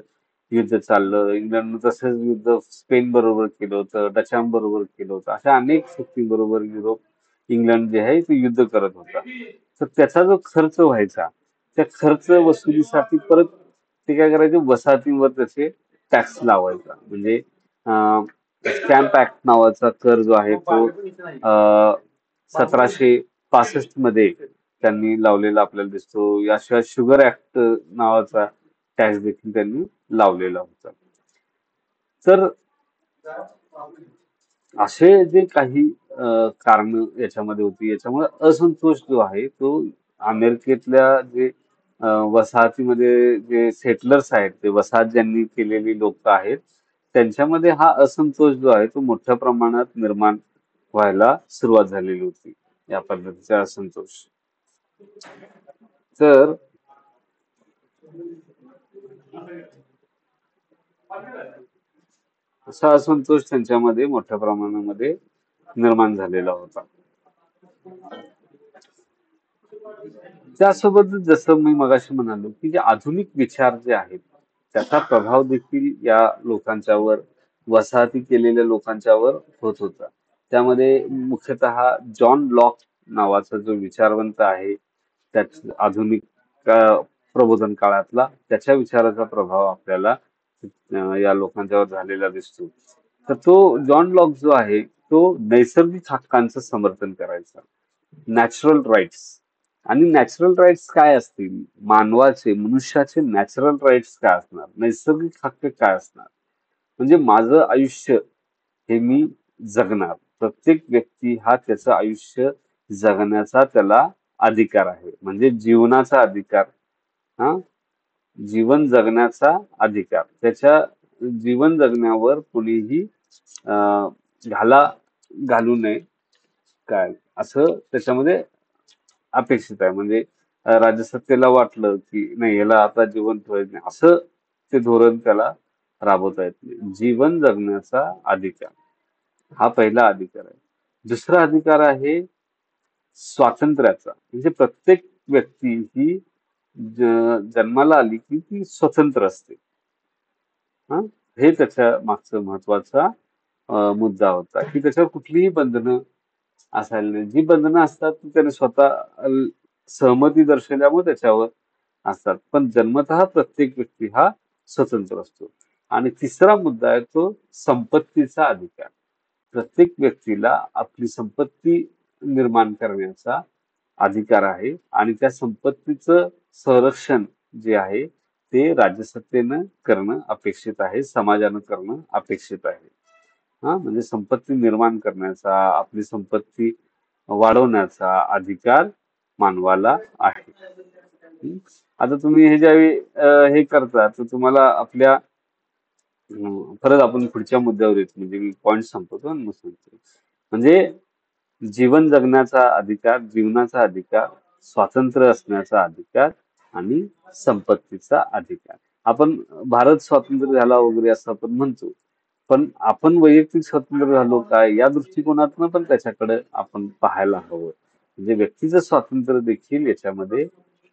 [SPEAKER 1] युद्ध चाललं. इंग्लंडनं तसंच युद्ध स्पेन बरोबर केलं होतं, डचांबरोबर केलं होतं. अशा अनेक शक्तींबरोबर इंग्लंड जे आहे ते युद्ध करत होता. तर त्याचा जो खर्च व्हायचा त्या खर्च वसुलीसाठी परत ते काय करायचे, वसाहतींवर त्याचे टॅक्स लावायचा. म्हणजे स्टॅम्प ऍक्ट नावाचा कर जो आहे तो 1765 मध्ये त्यांनी लावलेला आपल्याला दिसतो. याशिवाय शुगर ऍक्ट नावाचा टॅक्स देखील त्यांनी लावलेला होता. तर असे जे काही कारण याच्यामध्ये होती, याच्यामुळे असंतोष जो आहे तो अमेरिकेतल्या जे वसाहतीमध्ये जे सेटलर्स आहेत, ते वसाहत ज्यांनी केलेली लोक आहेत, त्यांच्यामध्ये हा असंतोष जो आहे तो मोठ्या प्रमाणात निर्माण व्हायला सुरुवात झालेली होती. या पद्धतीचा असंतोष. तर असा असंतोष त्यांच्यामध्ये मोठ्या प्रमाणामध्ये निर्माण झालेला होता. त्यासोबत जसं मी मगाशी म्हणालो की जे आधुनिक विचार जे आहेत त्याचा प्रभाव देखील या लोकांच्यावर, वसाहती केलेल्या लोकांच्यावर होत होता. त्यामध्ये मुख्यतः जॉन लॉक नावाचा जो विचारवंत आहे, त्याच आधुनिक प्रबोधन काळातला, त्याच्या विचाराचा प्रभाव आपल्याला या लोकांच्यावर झालेला दिसतो. तर तो जॉन लॉक जो आहे तो नैसर्गिक हक्कांचं समर्थन करायचा, नॅचरल राईट्स. आणि नॅचरल राईट्स काय असतील, मानवाचे, मनुष्याचे नॅचरल राईट्स काय असणार, नैसर्गिक हक्क काय असणार, म्हणजे माझं आयुष्य हे मी जगणार. प्रत्येक व्यक्ती हा त्याचं आयुष्य जगण्याचा त्याला अधिकार आहे, म्हणजे जीवनाचा अधिकार. हा, जीवन जगण्याचा अधिकार. त्याच्या जीवन जगण्यावर कोणीही घालू नये काय असं त्याच्यामध्ये अपेक्षित आहे. म्हणजे राज्यसत्तेला वाटलं की नाही, याला आता जीवन ठेवायचं नाही, असं ते धोरण त्याला राबवता येत नाही. जीवन जगण्याचा अधिकार हा पहिला अधिकार आहे. दुसरा अधिकार आहे स्वातंत्र्याचा. म्हणजे प्रत्येक व्यक्ती ही जन्माला आली की ती स्वतंत्र असते. हा, हे त्याच्या मागचं महत्वाचा मुद्दा होता की त्याच्यावर कुठलीही बंधनं असायला नाही. जी बंधनं असतात ती त्याने स्वतः सहमती दर्शवल्यामुळे त्याच्यावर असतात, पण जन्मतः प्रत्येक व्यक्ती हा स्वतंत्र असतो. आणि तिसरा मुद्दा आहे तो संपत्तीचा अधिकार. प्रत्येक व्यक्तीला आपली संपत्ती निर्माण करण्याचा अधिकार आहे आणि त्या संपत्तीचं संरक्षण जे आहे ते राज्यसत्तेनं करणं अपेक्षित आहे, समाजानं करणं अपेक्षित आहे. हा, म्हणजे संपत्ती निर्माण करण्याचा, आपली संपत्ती वाढवण्याचा अधिकार मानवाला आहे. आता तुम्ही हे ज्यावेळी हे करता तर तुम्हाला आपल्या परत आपण पुढच्या मुद्द्यावर येतो, म्हणजे मी पॉइंट संपवतो आणि मग सांगतो. म्हणजे जीवन जगण्याचा अधिकार, जीवनाचा अधिकार, स्वातंत्र्य असण्याचा अधिकार आणि संपत्तीचा अधिकार. आपण भारत स्वातंत्र्य झाला वगैरे असं आपण म्हणतो, पण आपण वैयक्तिक स्वतंत्र झालो काय या दृष्टिकोनातून पण त्याच्याकडे आपण पाहायला हवं. म्हणजे व्यक्तीचं स्वातंत्र्य देखील याच्यामध्ये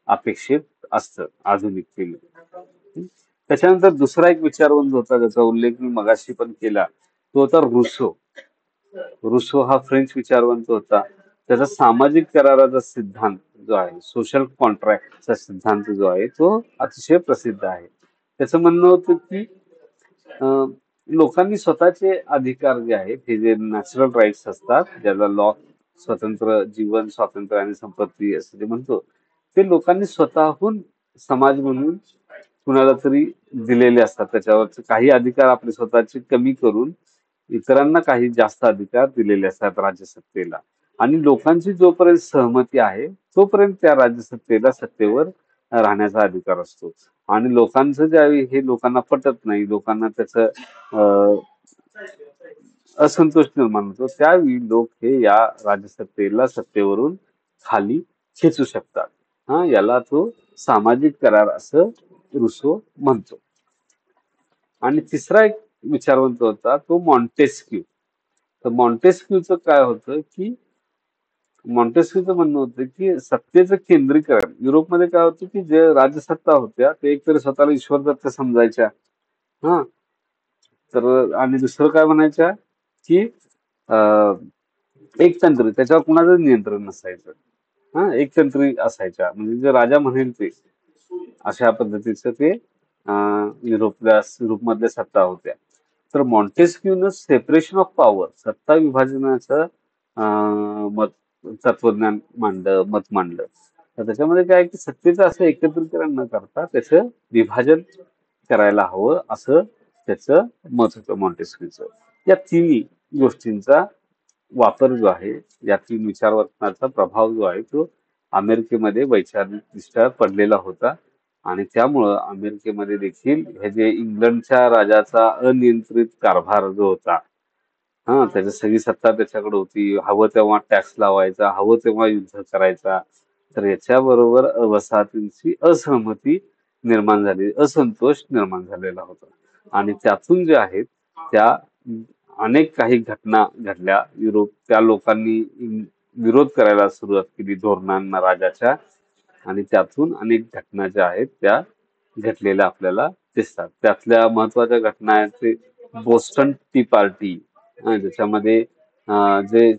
[SPEAKER 1] अपेक्षित असतं आधुनिकतेने. त्याच्यानंतर दुसरा एक विचारवंत होता ज्याचा उल्लेख मी मगाशी पण केला, तो होता रुसो. रुसो हा फ्रेंच विचारवंत होता. त्याचा सामाजिक कराराचा सिद्धांत जो आहे, सोशल कॉन्ट्रॅक्टचा सिद्धांत जो आहे, तो अतिशय प्रसिद्ध आहे. त्याचं म्हणणं होतं की लोकांनी स्वतःचे अधिकार जे आहेत, हे जे नॅचरल राईट्स असतात, ज्याला लॉ, स्वतंत्र जीवन, स्वातंत्र्य आणि संपत्ती असं जे म्हणतो, ते लोकांनी स्वतःहून समाज म्हणून कुणाला तरी दिलेले असतात. त्याच्यावरचे काही अधिकार आपले स्वतःचे कमी करून इतरांना काही जास्त अधिकार दिलेले असतात राज्यसत्तेला. आणि लोकांची जोपर्यंत सहमती आहे तोपर्यंत त्या राज्यसत्तेला सत्तेवर राहण्याचा अधिकार असतो. आणि लोकांचं ज्यावेळी हे लोकांना पटत नाही, लोकांना त्याचं अं, असंतोष निर्माण होतो, त्यावेळी लोक हे या राज्यसत्तेला सत्तेवरून खाली खेचू शकतात. याला तो सामाजिक करार असं रुसो म्हणतो. आणि तिसरा एक विचारवंत होता तो मॉन्टेस्क्यू. तर मॉन्टेस्क्यूचं काय होतं की मॉन्टेस्क्यूचं म्हणणं होतं की सत्तेचं केंद्रीकरण, युरोपमध्ये काय होतं की जे राज्यसत्ता होत्या ते एकतरी स्वतःला ईश्वरदत्त समजायच्या. हा तर आणि दुसरं काय म्हणायच्या की अं, एकतंत्री, त्याच्यावर कुणाचं नियंत्रण नसायचं. एकतंत्री असायच्या, म्हणजे जे राजा म्हणेल ते, अशा पद्धतीचं ते युरोपमधल्या सत्ता होत्या. तर मॉन्टेस्क्यूनं सेपरेशन ऑफ पॉवर, सत्ता विभाजनाचं मत, तत्वज्ञान मत मांडलं. तर त्याच्यामध्ये काय की सत्तेचं असं एकत्रीकरण न करता त्याचं विभाजन करायला हवं असं त्याचं मत होतं मॉन्टेस्क्यूचं. या तिन्ही गोष्टींचा वापर जो आहे, या तीन विचारवंतांचा प्रभाव जो आहे तो अमेरिकेमध्ये वैचारिकदृष्ट्या पडलेला होता. आणि त्यामुळं अमेरिकेमध्ये देखील हे जे इंग्लंडच्या राजाचा अनियंत्रित कारभार जो होता, त्याची सगळी सत्ता त्याच्याकडे होती, हवं तेव्हा टॅक्स लावायचा, हवं तेव्हा युद्ध करायचा, तर याच्याबरोबर वसाहतींची असहमती निर्माण झाली, असंतोष निर्माण झालेला होता. आणि त्यातून जे आहेत त्या अनेक काही घटना घडल्या. त्या लोकांनी विरोध करायला सुरुवात केली धोरणांना राजाच्या, आणि त्यातून अनेक घटना ज्या आहेत त्या घडलेल्या आपल्याला दिसतात. त्यातल्या महत्वाच्या घटना आहेत ते बोस्टन टी पार्टी, ज्याच्यामध्ये जे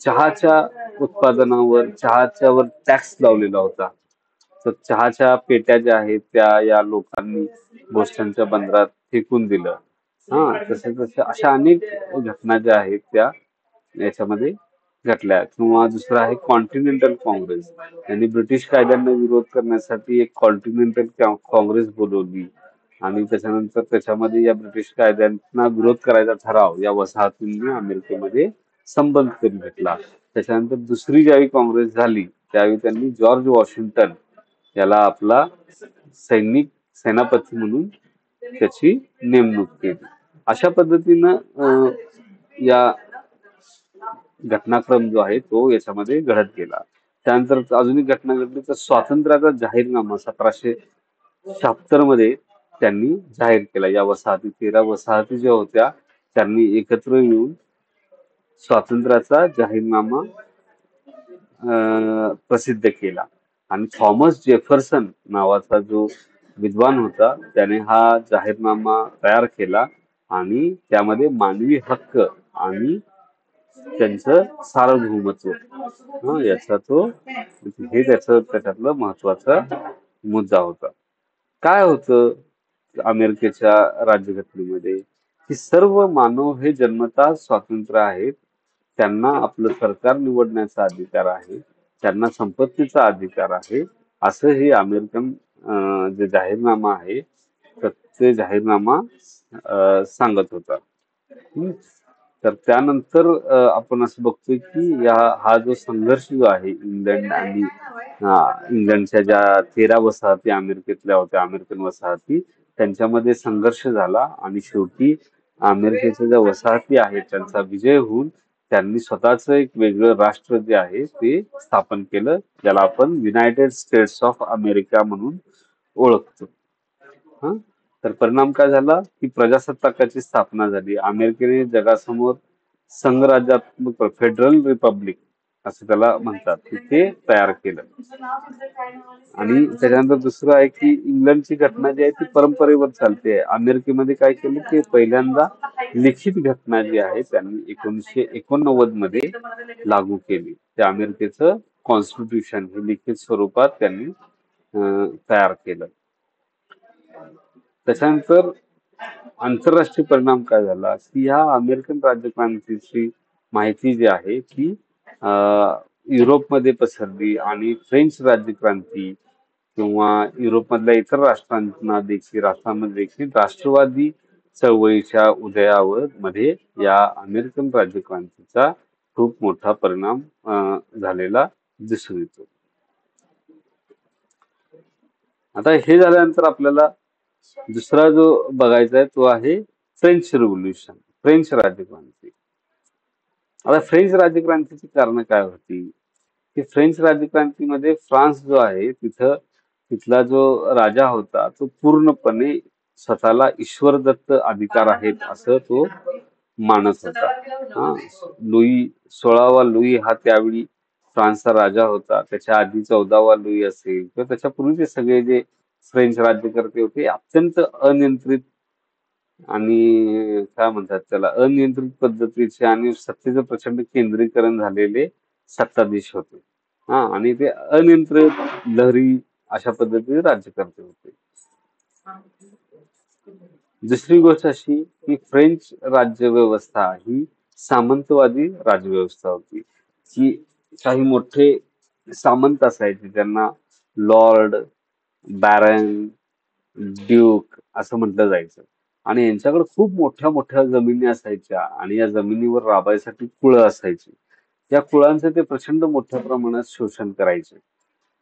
[SPEAKER 1] चहाच्या उत्पादनावर, चहाच्यावर टॅक्स लावलेला होता. तर चहाच्या पेट्या ज्या आहेत त्या या लोकांनी बोस्टनच्या बंदरात फेकून दिलं. तसे तसे अशा अनेक घटना ज्या आहेत त्या याच्यामध्ये घडल्या. किंवा दुसरं आहे कॉन्टिनेंटल काँग्रेस. त्यांनी ब्रिटिश कायद्यांना विरोध करण्यासाठी एक कॉन्टिनेंटल काँग्रेस बोलवली, आणि त्याच्यानंतर त्याच्यामध्ये या ब्रिटिश कायद्यांना विरोध करायचा ठराव या वसाहतींनी अमेरिकेमध्ये संबंध करून घेतला. त्याच्यानंतर दुसरी ज्यावेळी काँग्रेस झाली त्यावेळी त्यांनी जॉर्ज वॉशिंग्टन याला आपला सेनापती म्हणून त्याची नेमणूक केली. अशा पद्धतीनं या घटनाक्रम जो आहे तो याच्यामध्ये घडत गेला. त्यानंतर अजून एक घटना घडली तर स्वातंत्र्याचा जाहीरनामा 1776 मध्ये त्यांनी जाहीर केला. या वसाहती 13 वसाहती ज्या होत्या त्यांनी एकत्र येऊन स्वातंत्र्याचा जाहीरनामा प्रसिद्ध केला. आणि थॉमस जेफरसन नावाचा जो विद्वान होता त्याने हा जाहीरनामा तयार केला, आणि त्यामध्ये मानवी हक्क आणि त्यांचं सार्वभौमत्व याचा तो हे त्याच्यातलं महत्वाचा मुद्दा होता. काय होतं अमेरिकेच्या राज्यघटनेमध्ये की सर्व मानव हे जन्मतः स्वतंत्र आहेत, त्यांना आपलं सरकार निवडण्याचा अधिकार आहे, त्यांना संपत्तीचा अधिकार आहे, असं हे अमेरिकन जे जाहीरनामा आहे तर ते जाहीरनामा सांगत होता. तर त्यानंतर आपण असं बघतोय की हा जो संघर्ष जो आहे इंग्लंड आणि इंग्लंडच्या ज्या 13 वसाहती अमेरिकेतल्या होत्या, अमेरिकन वसाहती, त्यांच्यामध्ये संघर्ष झाला, आणि शेवटी अमेरिकेच्या ज्या वसाहती आहेत त्यांचा विजय होऊन त्यांनी स्वतःच एक वेगळं राष्ट्र जे आहे ते स्थापन केलं, ज्याला आपण युनायटेड स्टेट्स ऑफ अमेरिका म्हणून ओळखतो. तर परिणाम काय झाला की प्रजासत्ताकाची स्थापना झाली. अमेरिकेने जगासमोर संघराज्यात्मक फेडरल रिपब्लिक असं त्याला म्हणतात, की ते तयार केलं. आणि त्याच्यानंतर दुसरं आहे की इंग्लंडची घटना जी आहे ती परंपरेवर चालते. अमेरिकेमध्ये काय केलं की पहिल्यांदा लिखित घटना जी आहे त्यांनी 1989 मध्ये लागू केली. ते अमेरिकेचं कॉन्स्टिट्यूशन हे लिखित स्वरूपात त्यांनी तयार केलं. त्याच्यानंतर आंतरराष्ट्रीय परिणाम काय झाला की ह्या अमेरिकन राज्यक्रांतीची माहिती जी आहे ती युरोपमध्ये पसरली आणि फ्रेंच राज्यक्रांती किंवा युरोपमधल्या इतर राष्ट्रांमध्ये देखील राष्ट्रवादी चळवळीच्या उदयावर मध्ये या अमेरिकन राज्यक्रांतीचा खूप मोठा परिणाम झालेला दिसून येतो. आता हे झाल्यानंतर आपल्याला दुसरा जो बघायचा आहे तो आहे फ्रेंच रिव्होल्युशन, फ्रेंच राज्यक्रांती. आता फ्रेंच राज्यक्रांतीची कारण काय होती की फ्रेंच राज्यक्रांतीमध्ये फ्रान्स जो आहे तिथला जो राजा होता तो पूर्णपणे स्वतःला ईश्वरदत्त अधिकार आहेत असं तो मानत होता. हा, 16वा लुई हा त्यावेळी फ्रान्सचा राजा होता. त्याच्या आधी 14वा लुई असेल किंवा त्याच्या पूर्वीचे सगळे जे फ्रेंच राज्यकर्ते होते अत्यंत अनियंत्रित आणि काय म्हणतात त्याला अनियंत्रित पद्धतीचे आणि सत्तेचं प्रचंड केंद्रीकरण झालेले सत्ताधीश होते. हा, आणि ते अनियंत्रित लहरी अशा पद्धतीचे राज्यकर्ते होते. दुसरी गोष्ट अशी की फ्रेंच राज्यव्यवस्था ही सामंतवादी राजव्यवस्था होती. की काही मोठे सामंत असायचे ज्यांना लॉर्ड, बॅरन, ड्यूक असं म्हटलं जायचं. आणि यांच्याकडे खूप मोठ्या मोठ्या जमिनी असायच्या आणि या जमिनीवर राबायसाठी कुळं असायची. या कुळांचं ते प्रचंड मोठ्या प्रमाणात शोषण करायचे.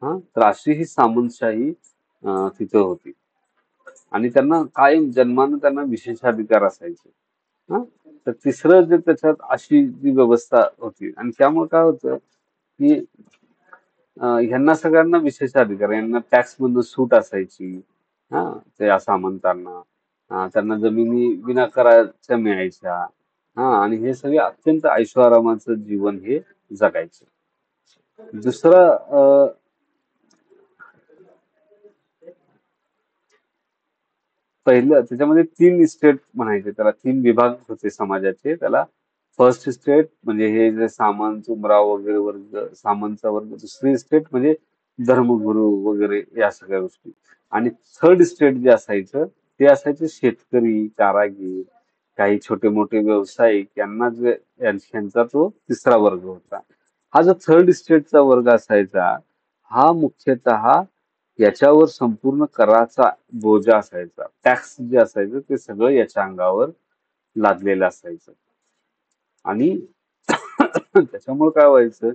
[SPEAKER 1] हा, तर अशी ही सामंतशाही तिथं होती. आणि त्यांना कायम जन्मानं त्यांना विशेषाधिकार असायचे. हा, तर तिसरं जे त्याच्यात अशी जी व्यवस्था होती आणि त्यामुळे काय होतं की ह्यांना सगळ्यांना विशेषाधिकार, यांना टॅक्स मधून सूट असायची. हा, त्या सामंतांना त्यांना जमिनी विनाकाराच्या मिळायच्या. हा, आणि हे सगळे अत्यंत ऐशोआरामाचं जीवन हे जगायचे. दुसरं पहिलं त्याच्यामध्ये 3 इस्टेट म्हणायचे त्याला, 3 विभाग होते समाजाचे त्याला. फर्स्ट इस्टेट म्हणजे हे जे सामंत, उमराव वगैरे वर्ग, सामंतचा वर्ग. दुसरी इस्टेट म्हणजे धर्मगुरू वगैरे या सगळ्या गोष्टी. आणि थर्ड इस्टेट जे असायचं ते असायचे शेतकरी, कारागीर, काही छोटे मोठे व्यावसायिक यांचा तो तिसरा वर्ग होता. हा जो थर्ड इस्टेटचा वर्ग असायचा हा मुख्यतः याच्यावर संपूर्ण कराचा बोजा असायचा. टॅक्स जे असायचं ते सगळं याच्या अंगावर लादलेलं असायचं. आणि त्याच्यामुळे काय व्हायचं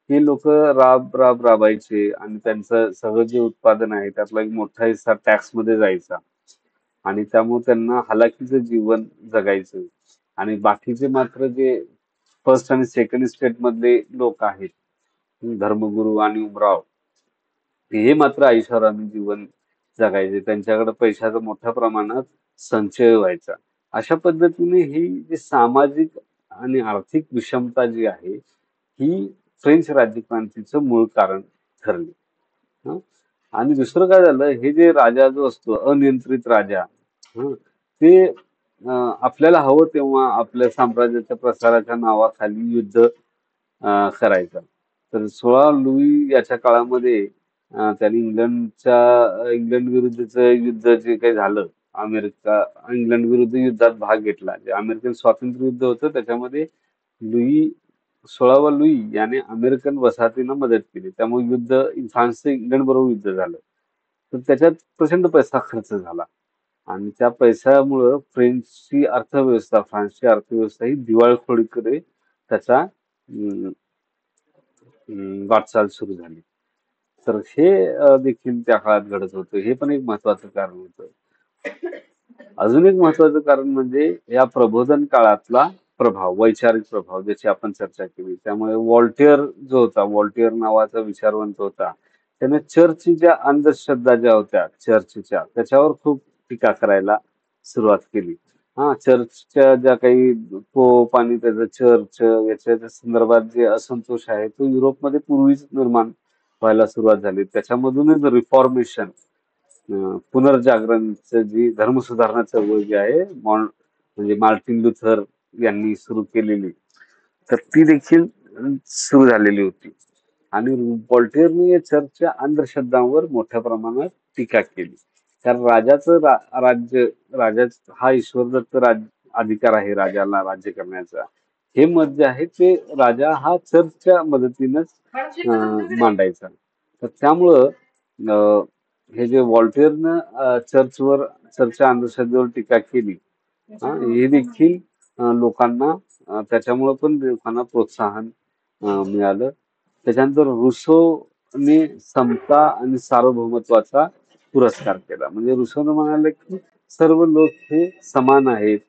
[SPEAKER 1] हे लोक राबायचे आणि त्यांचं सगळं जे उत्पादन आहे त्यातला एक मोठा हिस्सा टॅक्स मध्ये जायचा. आणि त्यामुळे त्यांना हालाकीचं जीवन जगायचं. आणि बाकीचे मात्र जे फर्स्ट आणि सेकंड स्टेट मधले लोक आहेत, धर्मगुरू आणि उमराव, हे मात्र ऐषारामी जीवन जगायचे. त्यांच्याकडे पैशाचा मोठ्या प्रमाणात संचय व्हायचा. अशा पद्धतीने ही जी सामाजिक आणि आर्थिक विषमता जी आहे ही फ्रेंच राज्यक्रांतीचं मूळ कारण ठरली. हं? आणि दुसरं काय झालं, हे जे राजा जो असतो अनियंत्रित राजा, ते आपल्याला हवं तेव्हा आपल्या साम्राज्याच्या प्रसाराच्या नावाखाली युद्ध करायचा. तर 16 लुई याच्या काळामध्ये त्यांनी इंग्लंड विरुद्धचं युद्ध जे काही झालं, इंग्लंड विरुद्ध युद्धात भाग घेतला. जे अमेरिकन स्वातंत्र्य युद्ध होतं त्याच्यामध्ये 16वा लुई याने अमेरिकन वसाहतींना मदत केली. त्यामुळे फ्रान्सचं इंग्लंड बरोबर युद्ध झालं. तर त्याच्यात प्रचंड पैसा खर्च झाला आणि त्या पैशामुळं फ्रान्सची अर्थव्यवस्था ही दिवाळखोरीकडे त्याचा वाटचाल सुरू झाली. तर हे देखील त्या काळात घडत होतं. हे पण एक महत्वाचं कारण होतं. अजून एक महत्वाचं कारण म्हणजे या प्रबोधन काळातला प्रभाव, वैचारिक प्रभाव, ज्याची आपण चर्चा केली. त्यामुळे व्हॉल्टेअर नावाचा विचारवंत होता, त्याने चर्चच्या अंधश्रद्धा ज्या होत्या चर्चच्या त्याच्यावर खूप टीका करायला सुरुवात केली. चर्चच्या ज्या काही पोप आणि त्याचं चर्च याच्या संदर्भात जे असंतोष आहे तो युरोपमध्ये पूर्वीच निर्माण व्हायला सुरुवात झाली. त्याच्यामधूनच रिफॉर्मेशन, पुनर्जागरणचं जी धर्मसुधारणा चळवळ जी आहे म्हणजे मार्टिन लुथर यांनी सुरू केलेली, तर ती देखील सुरू झालेली होती. आणि व्हॉल्टेअरने या चर्चच्या अंधश्रद्धांवर मोठ्या प्रमाणात टीका केली. कारण राजा हा ईश्वरदत्त अधिकार आहे राजाला राज्य करण्याचा, हे मत जे आहे ते राजा हा चर्चच्या मदतीनंच मांडायचा. तर त्यामुळं हे जे व्हॉल्टेअरनं चर्चच्या अंधश्रद्धेवर टीका केली, हे देखील लोकांना त्याच्यामुळं पण लोकांना प्रोत्साहन मिळालं. त्याच्यानंतर रुसोने समता आणि सार्वभौमत्वाचा पुरस्कार केला. म्हणजे रुसोने म्हणाले की सर्व लोक हे समान आहेत,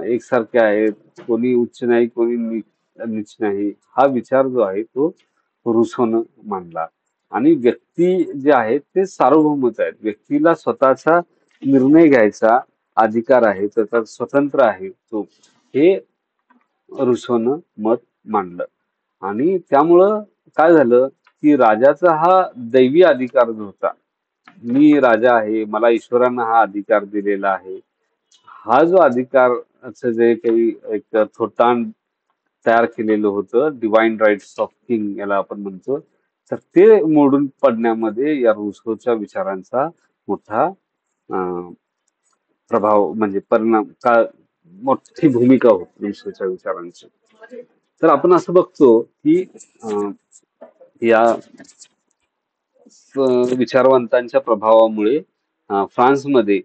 [SPEAKER 1] एकसारखे आहेत, कोणी उच्च नाही कोणी नीच नाही, हा विचार जो आहे तो रुसोनं मांडला. आणि व्यक्ती जे आहेत ते सार्वभौमच आहेत, व्यक्तीला स्वतःचा निर्णय घ्यायचा अधिकार आहे, त्याचा स्वतंत्र आहे तो, हे रुसोनं मत मांडलं. आणि त्यामुळं काय झालं की राजाचा हा दैवी अधिकार जो होता, मी राजा आहे, मला ईश्वरानं हा अधिकार दिलेला आहे, हा जो अधिकारचं जे काही एक थोतांड तयार केलेलं होतं, डिवाइन राईट्स ऑफ किंग याला आपण म्हणतो, तर ते मोडून पडण्यामध्ये या रुसोच्या विचारांचा मोठा प्रभाव म्हणजे परिणाम मोठी भूमिका होती रुसोच्या विचारांची. तर आपण असं बघतो की या विचारवंतांच्या प्रभावामुळे फ्रान्समध्ये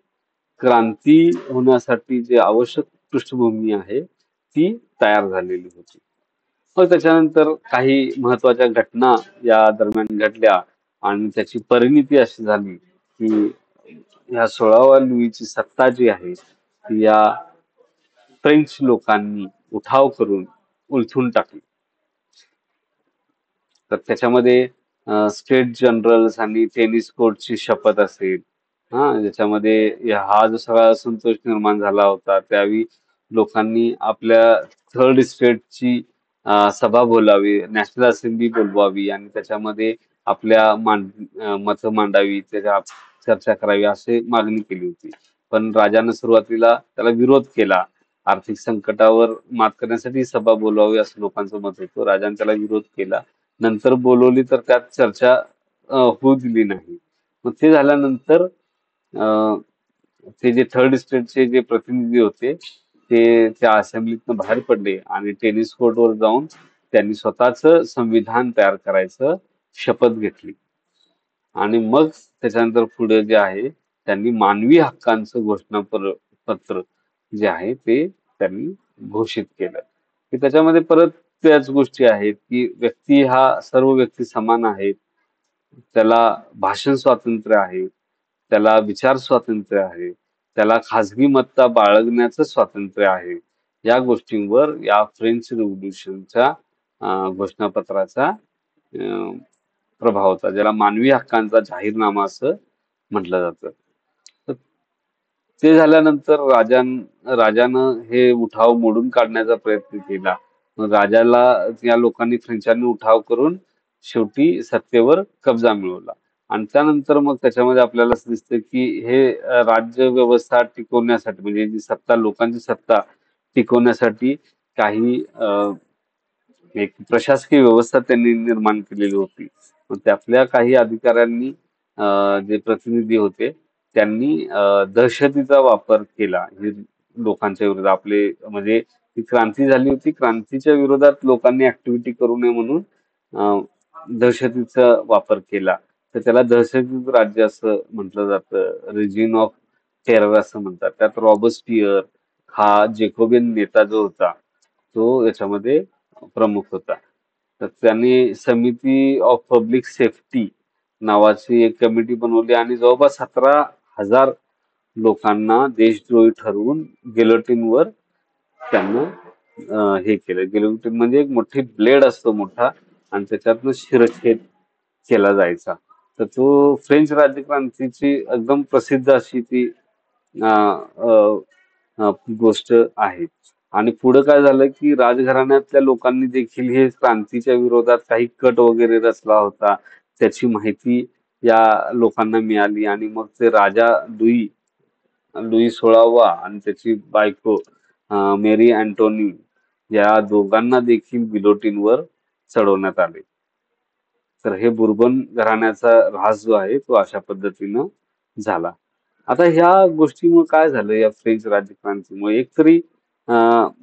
[SPEAKER 1] क्रांती होण्यासाठी जे आवश्यक पृष्ठभूमी आहे ती तयार झालेली होती. मग त्याच्यानंतर काही महत्वाच्या घटना या दरम्यान घडल्या आणि त्याची परिणिती अशी झाली की या 16व्या लुईची सत्ता जी आहे ती या फ्रेंच लोकांनी उठाव करून उलथून टाकली. तर त्याच्यामध्ये स्टेट जनरल्स आणि टेनिस कोर्टची शपथ असेल, ज्याच्यामध्ये हा जो सगळा असंतोष निर्माण झाला होता, त्यावेळी लोकांनी आपल्या थर्ड स्टेटची सभा बोलावी, नॅशनल असेंब्ली बोलवावी आणि त्याच्यामध्ये आपल्या मतं मांडावी, त्याच्या चर्चा करावी अशी मागणी केली होती. पण राजानं सुरुवातीला त्याला विरोध केला. आर्थिक संकटावर मात करण्यासाठी सभा बोलवावी असं लोकांचं मत होतं. राजाने त्याला विरोध केला. नंतर बोलवली तर त्यात चर्चा होऊ दिली नाही. मग ते झाल्यानंतर ते जे थर्ड स्टेटचे जे प्रतिनिधी होते ते त्या असेंब्लीतनं बाहेर पडले आणि टेनिस कोर्टवर जाऊन त्यांनी स्वतःच संविधान तयार करायचं शपथ घेतली. आणि मग त्याच्यानंतर पुढे जे आहे त्यांनी मानवी हक्कांचं घोषणापत्र जे आहे ते त्यांनी घोषित केलं. की त्याच्यामध्ये परत त्याच गोष्टी आहेत की सर्व व्यक्ती समान आहेत, त्याला भाषण स्वातंत्र्य आहे, त्याला विचार स्वातंत्र्य आहे, त्याला खाजगी मत्ता बाळगण्याचं स्वातंत्र्य आहे. या गोष्टींवर या फ्रेंच रिव्होल्युशनच्या घोषणापत्राचा प्रभाव होता, ज्याला मानवी हक्कांचा जाहीरनामा असं म्हटलं जातं. ते झाल्यानंतर राजानं हे उठाव मोडून काढण्याचा प्रयत्न केला. मग राजाला या लोकांनी फ्रेंचांनी उठाव करून शेवटी सत्तेवर कब्जा मिळवला. आणि त्यानंतर मग त्याच्यामध्ये आपल्याला असं दिसतं की हे राज्य व्यवस्था टिकवण्यासाठी, म्हणजे जी सत्ता, लोकांची सत्ता टिकवण्यासाठी काही एक प्रशासकीय व्यवस्था त्यांनी निर्माण केलेली होती. मग त्यातल्या काही अधिकाऱ्यांनी जे प्रतिनिधी होते त्यांनी दहशतीचा वापर केला लोकांच्या विरोधात. आपले म्हणजे ती क्रांती झाली होती, क्रांतीच्या विरोधात लोकांनी ऍक्टिव्हिटी करू नये म्हणून दहशतीचा वापर केला. तर त्याला दहशती राज्य असं म्हटलं जातं, रिजिन ऑफ टेरर असं म्हणतात. त्यात रॉबस्पियर हा जेकोबियन नेता जो होता तो याच्यामध्ये प्रमुख होता. तर त्यांनी समिती ऑफ पब्लिक सेफ्टी नावाची एक कमिटी बनवली आणि जवळपास 17,000 लोकांना देशद्रोही ठरवून गिलोटिनवर त्यांना हे केलं. गिलोटिन म्हणजे एक मोठी ब्लेड असतो मोठा आणि त्याच्यातनं शिरच्छेद केला जायचा. तर तो फ्रेंच राज्यक्रांतीची एकदम प्रसिद्ध अशी ती गोष्ट आहे. आणि पुढे काय झालं की राजघराण्यातल्या लोकांनी देखील हे क्रांतीच्या विरोधात काही कट वगैरे रचला होता. त्याची माहिती या लोकांना मिळाली आणि मग ते राजा लुई लुई 16वा आणि त्याची बायको मेरी अँटोनी या दोघांना देखील गिलोटिनवर चढवण्यात आले. तर हे बुर्बन घराण्याचा ऱ्हास जो आहे तो अशा पद्धतीनं झाला. आता ह्या गोष्टीमुळे काय झालं या फ्रेंच राज्यक्रांतीमुळे एकतरी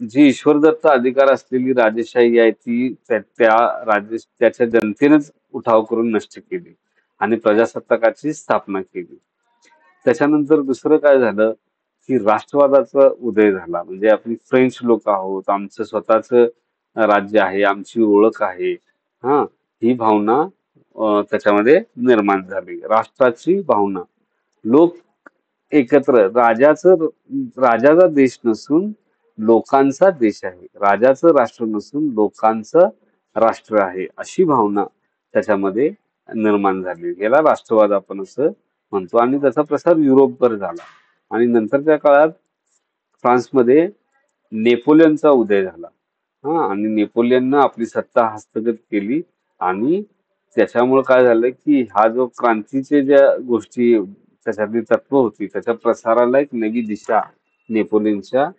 [SPEAKER 1] जी ईश्वरदत्त अधिकार असलेली राजेशाही आहे ती त्याच्या जनतेनेच उठाव करून नष्ट केली आणि प्रजासत्ताकाची स्थापना केली. त्याच्यानंतर दुसरं काय झालं की राष्ट्रवादाचा उदय झाला. म्हणजे आपण फ्रेंच लोक आहोत, आमचं स्वतःच राज्य आहे, आमची ओळख आहे, हा ही भावना त्याच्यामध्ये निर्माण झाली. राष्ट्राची भावना, लोक एकत्र, राजाचा देश नसून लोकांचा देश आहे, राजाचं राष्ट्र नसून लोकांचं राष्ट्र आहे, अशी भावना त्याच्यामध्ये निर्माण झाली. याला राष्ट्रवाद आपण असं म्हणतो आणि त्याचा प्रसार युरोपभर झाला. आणि नंतरच्या काळात फ्रान्समध्ये नेपोलियनचा उदय झाला. आणि नेपोलियननं आपली सत्ता हस्तगत केली आणि त्याच्यामुळे काय झालं की हा जो क्रांतीचे ज्या गोष्टी त्याच्यातली तत्व होती त्याच्या प्रसाराला एक नवी दिशा नेपोलियनच्या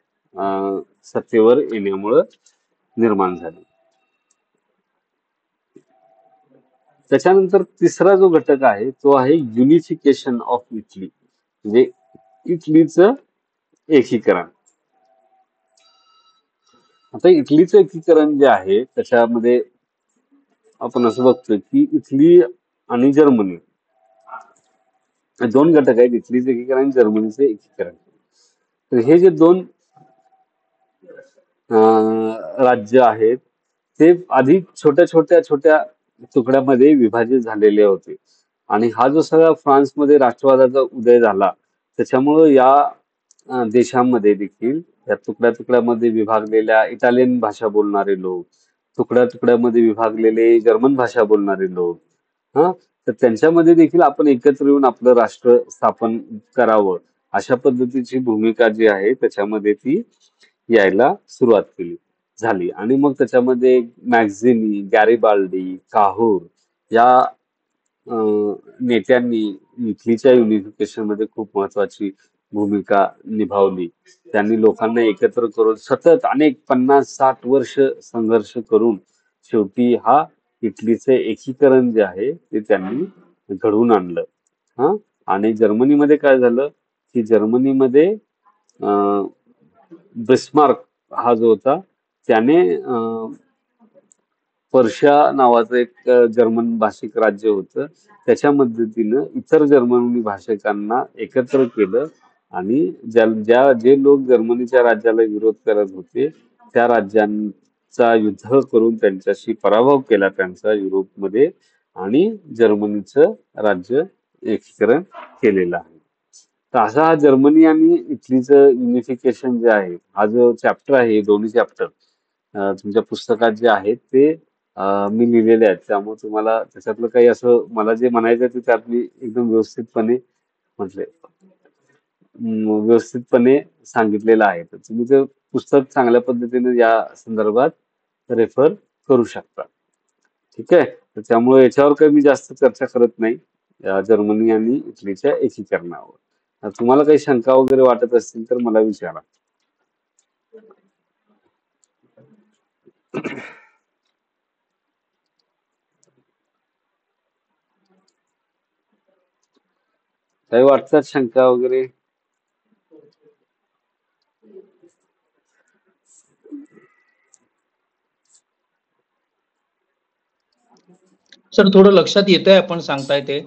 [SPEAKER 1] सत्तेवर येण्यामुळं निर्माण झाली. त्याच्यानंतर तिसरा जो घटक आहे तो आहे युनिफिकेशन ऑफ इटली, म्हणजे इटलीचं एकीकरण. आता इटलीचं एकीकरण जे आहे त्याच्यामध्ये आपण असं बघतोय की इटली आणि जर्मनी दोन घटक आहेत, इटलीचं एकीकरण आणि जर्मनीचं एकीकरण. तर हे जे दोन राज्य आहेत ते आधी छोट्या छोट्या छोट्या तुकड्यामध्ये विभाजित झालेले होते. आणि हा जो सगळा फ्रान्समध्ये राष्ट्रवादाचा उदय झाला त्याच्यामुळं या देशामध्ये देखील या तुकड्या तुकड्यामध्ये विभागलेल्या इटालियन भाषा बोलणारे लोक, तुकड्या तुकड्यामध्ये विभागलेले जर्मन भाषा बोलणारे लोक, तर त्यांच्यामध्ये देखील आपण एकत्र येऊन आपलं राष्ट्र स्थापन करावं अशा पद्धतीची भूमिका जी आहे त्याच्यामध्ये ती यायला सुरुवात झाली. आणि मग त्याच्यामध्ये मॅक्झिनी, गॅरिबाल्डी, काहूर या नेत्यांनी इटलीच्या युनिफिकेशन मध्ये खूप महत्वाची भूमिका निभावली. त्यांनी लोकांना एकत्र करून सतत अनेक 50-60 वर्ष संघर्ष करून शेवटी हा इटलीचे एकीकरण जे आहे ते त्यांनी घडवून आणलं. आणि जर्मनीमध्ये काय झालं की जर्मनीमध्ये बिस्मार्क हा जो होता त्याने पर्शिया नावाचं एक जर्मन भाषिक राज्य होतं त्याच्या मदतीनं इतर जर्मनी भाषिकांना एकत्र केलं आणि जे लोक जर्मनीच्या राज्याला विरोध करत होते त्या राज्यांचा युद्ध करून त्यांच्याशी पराभव केला त्यांचा युरोपमध्ये आणि जर्मनीचं राज्य एकीकरण केलेलं आहे. तर असा हा जर्मनी आणि इटलीचं युनिफिकेशन जे आहे हा जो चॅप्टर आहे, दोन्ही चॅप्टर तुमच्या पुस्तकात जे आहेत ते मी लिहिलेले आहेत. त्यामुळे तुम्हाला त्याच्यातलं काही असं मला जे म्हणायचं ते त्यात मी एकदम व्यवस्थितपणे म्हटले व्यवस्थितपणे सांगितलेलं आहे. तर तुम्ही ते पुस्तक चांगल्या पद्धतीने या संदर्भात रेफर करू शकता. ठीक आहे. तर त्यामुळे याच्यावर काही मी जास्त चर्चा करत नाही जर्मनी आणि इटलीच्या एकीकरणावर. तुम्हाला काही शंका वगैरे वाटत असतील तर मला विचारा. काही वाटतात शंका वगैरे?
[SPEAKER 2] सर थोडं लक्षात येतंय आपण सांगताय ते.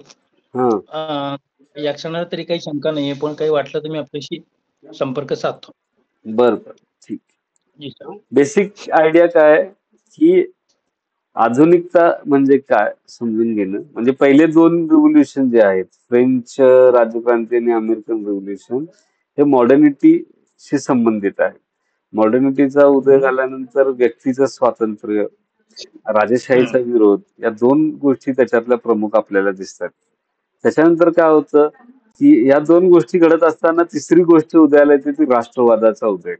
[SPEAKER 1] हा
[SPEAKER 2] या क्षणाला तरी काही शंका नाहीये, पण काही वाटलं तर मी आपल्याशी संपर्क साधतो.
[SPEAKER 1] बर ठीक.
[SPEAKER 2] जी सर.
[SPEAKER 1] बेसिक आयडिया काय की आधुनिकता म्हणजे काय समजून घेणं. म्हणजे पहिले दोन रिव्होल्युशन जे आहेत फ्रेंच राज्यक्रांती आणि अमेरिकन रिव्होल्युशन हे मॉडर्निटीशी संबंधित आहे. मॉडर्निटीचा उदय झाल्यानंतर व्यक्तीचं स्वातंत्र्य, राजेशाहीचा विरोध या दोन गोष्टी त्याच्यातल्या प्रमुख आपल्याला दिसतात. त्याच्यानंतर काय होतं की या दोन गोष्टी घडत असताना तिसरी गोष्ट उदयाला येते ती राष्ट्रवादाचा उदय.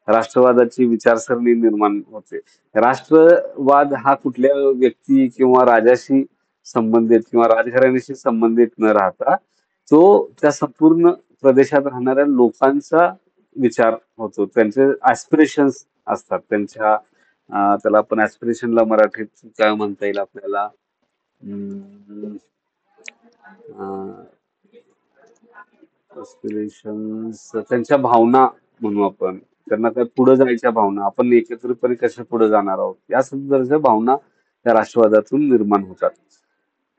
[SPEAKER 1] राष्ट्रवादाची विचारसरणी निर्माण होते. राष्ट्रवाद हा कुठल्या व्यक्ती किंवा राजाशी संबंधित किंवा राजघराण्याशी संबंधित न राहता तो त्या संपूर्ण प्रदेशात राहणाऱ्या लोकांचा विचार होतो. त्यांचे ऍस्पिरेशन्स असतात. त्यांच्या त्याला आपण ऍस्पिरेशनला मराठीत काय म्हणता येईल आपल्याला, ऍस्पिरेशन्स त्यांच्या भावना म्हणू आपण. त्यांना काय पुढे जायच्या भावना, आपण एकत्रितपणे कसे पुढे जाणार आहोत या सुद्धा भावना त्या राष्ट्रवादातून निर्माण होतात.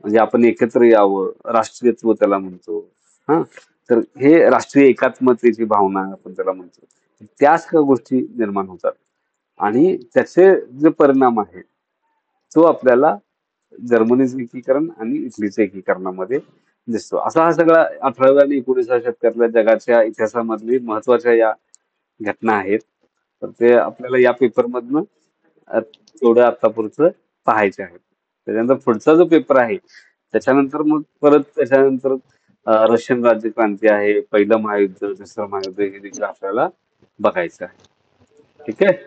[SPEAKER 1] म्हणजे आपण एकत्र यावं, राष्ट्रीयत्व त्याला म्हणतो. हा, तर हे राष्ट्रीय एकात्मतेची भावना आपण त्याला म्हणतो. त्या सगळ्या गोष्टी निर्माण होतात आणि त्याचे जे परिणाम आहे तो आपल्याला जर्मनीचं एकीकरण आणि इटलीच्या एकीकरणामध्ये दिसतो. असा हा सगळा 18व्या आणि 19व्या शतकातल्या जगाच्या इतिहासामधली महत्वाच्या या घटना आहेत. तर ते आपल्याला या पेपरमधनं तेवढं आतापुरतं पाहायचे आहेत. त्याच्यानंतर पुढचा जो पेपर आहे त्याच्यानंतर मग परत त्याच्यानंतर रशियन राज्यक्रांती आहे, पहिलं महायुद्ध, दुसरं महायुद्ध हे देखील आपल्याला बघायचं आहे. ठीक आहे.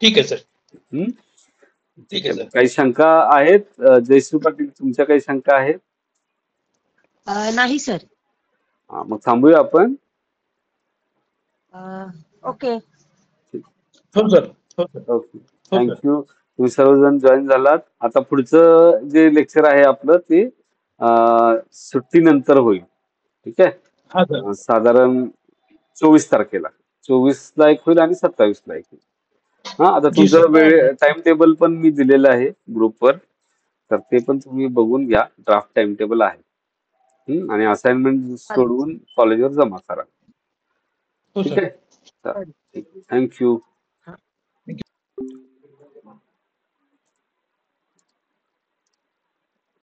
[SPEAKER 2] ठीक आहे सर.
[SPEAKER 1] हम्म?
[SPEAKER 2] ठीक आहे सर.
[SPEAKER 1] काही शंका आहेत? जयश्री पाटील, तुमच्या काही शंका आहेत?
[SPEAKER 3] नाही सर.
[SPEAKER 1] मग थांबूया आपण.
[SPEAKER 3] ओके.
[SPEAKER 2] हो सर. हो सर.
[SPEAKER 1] Okay, thank you. तुम्ही सर्वजण जॉईन झालात. आता पुढचं जे लेक्चर आहे आपलं ते सुट्टीनंतर होईल. ठीक आहे.
[SPEAKER 2] हा सर.
[SPEAKER 1] साधारण 24 तारखेला 24ला एक होईल आणि 27ला एक होईल. हा, आता
[SPEAKER 2] जी सर.
[SPEAKER 1] तुमचं वेळ टाइम टेबल पण मी दिलेलं आहे ग्रुपवर, तर ते पण तुम्ही बघून घ्या. ड्राफ्ट टाइम टेबल आहे. आणि असाइनमेंट सोडवून कॉलेजवर जमा करा.
[SPEAKER 2] हो
[SPEAKER 1] ठीक
[SPEAKER 2] सर.
[SPEAKER 1] आहे. थँक्यू.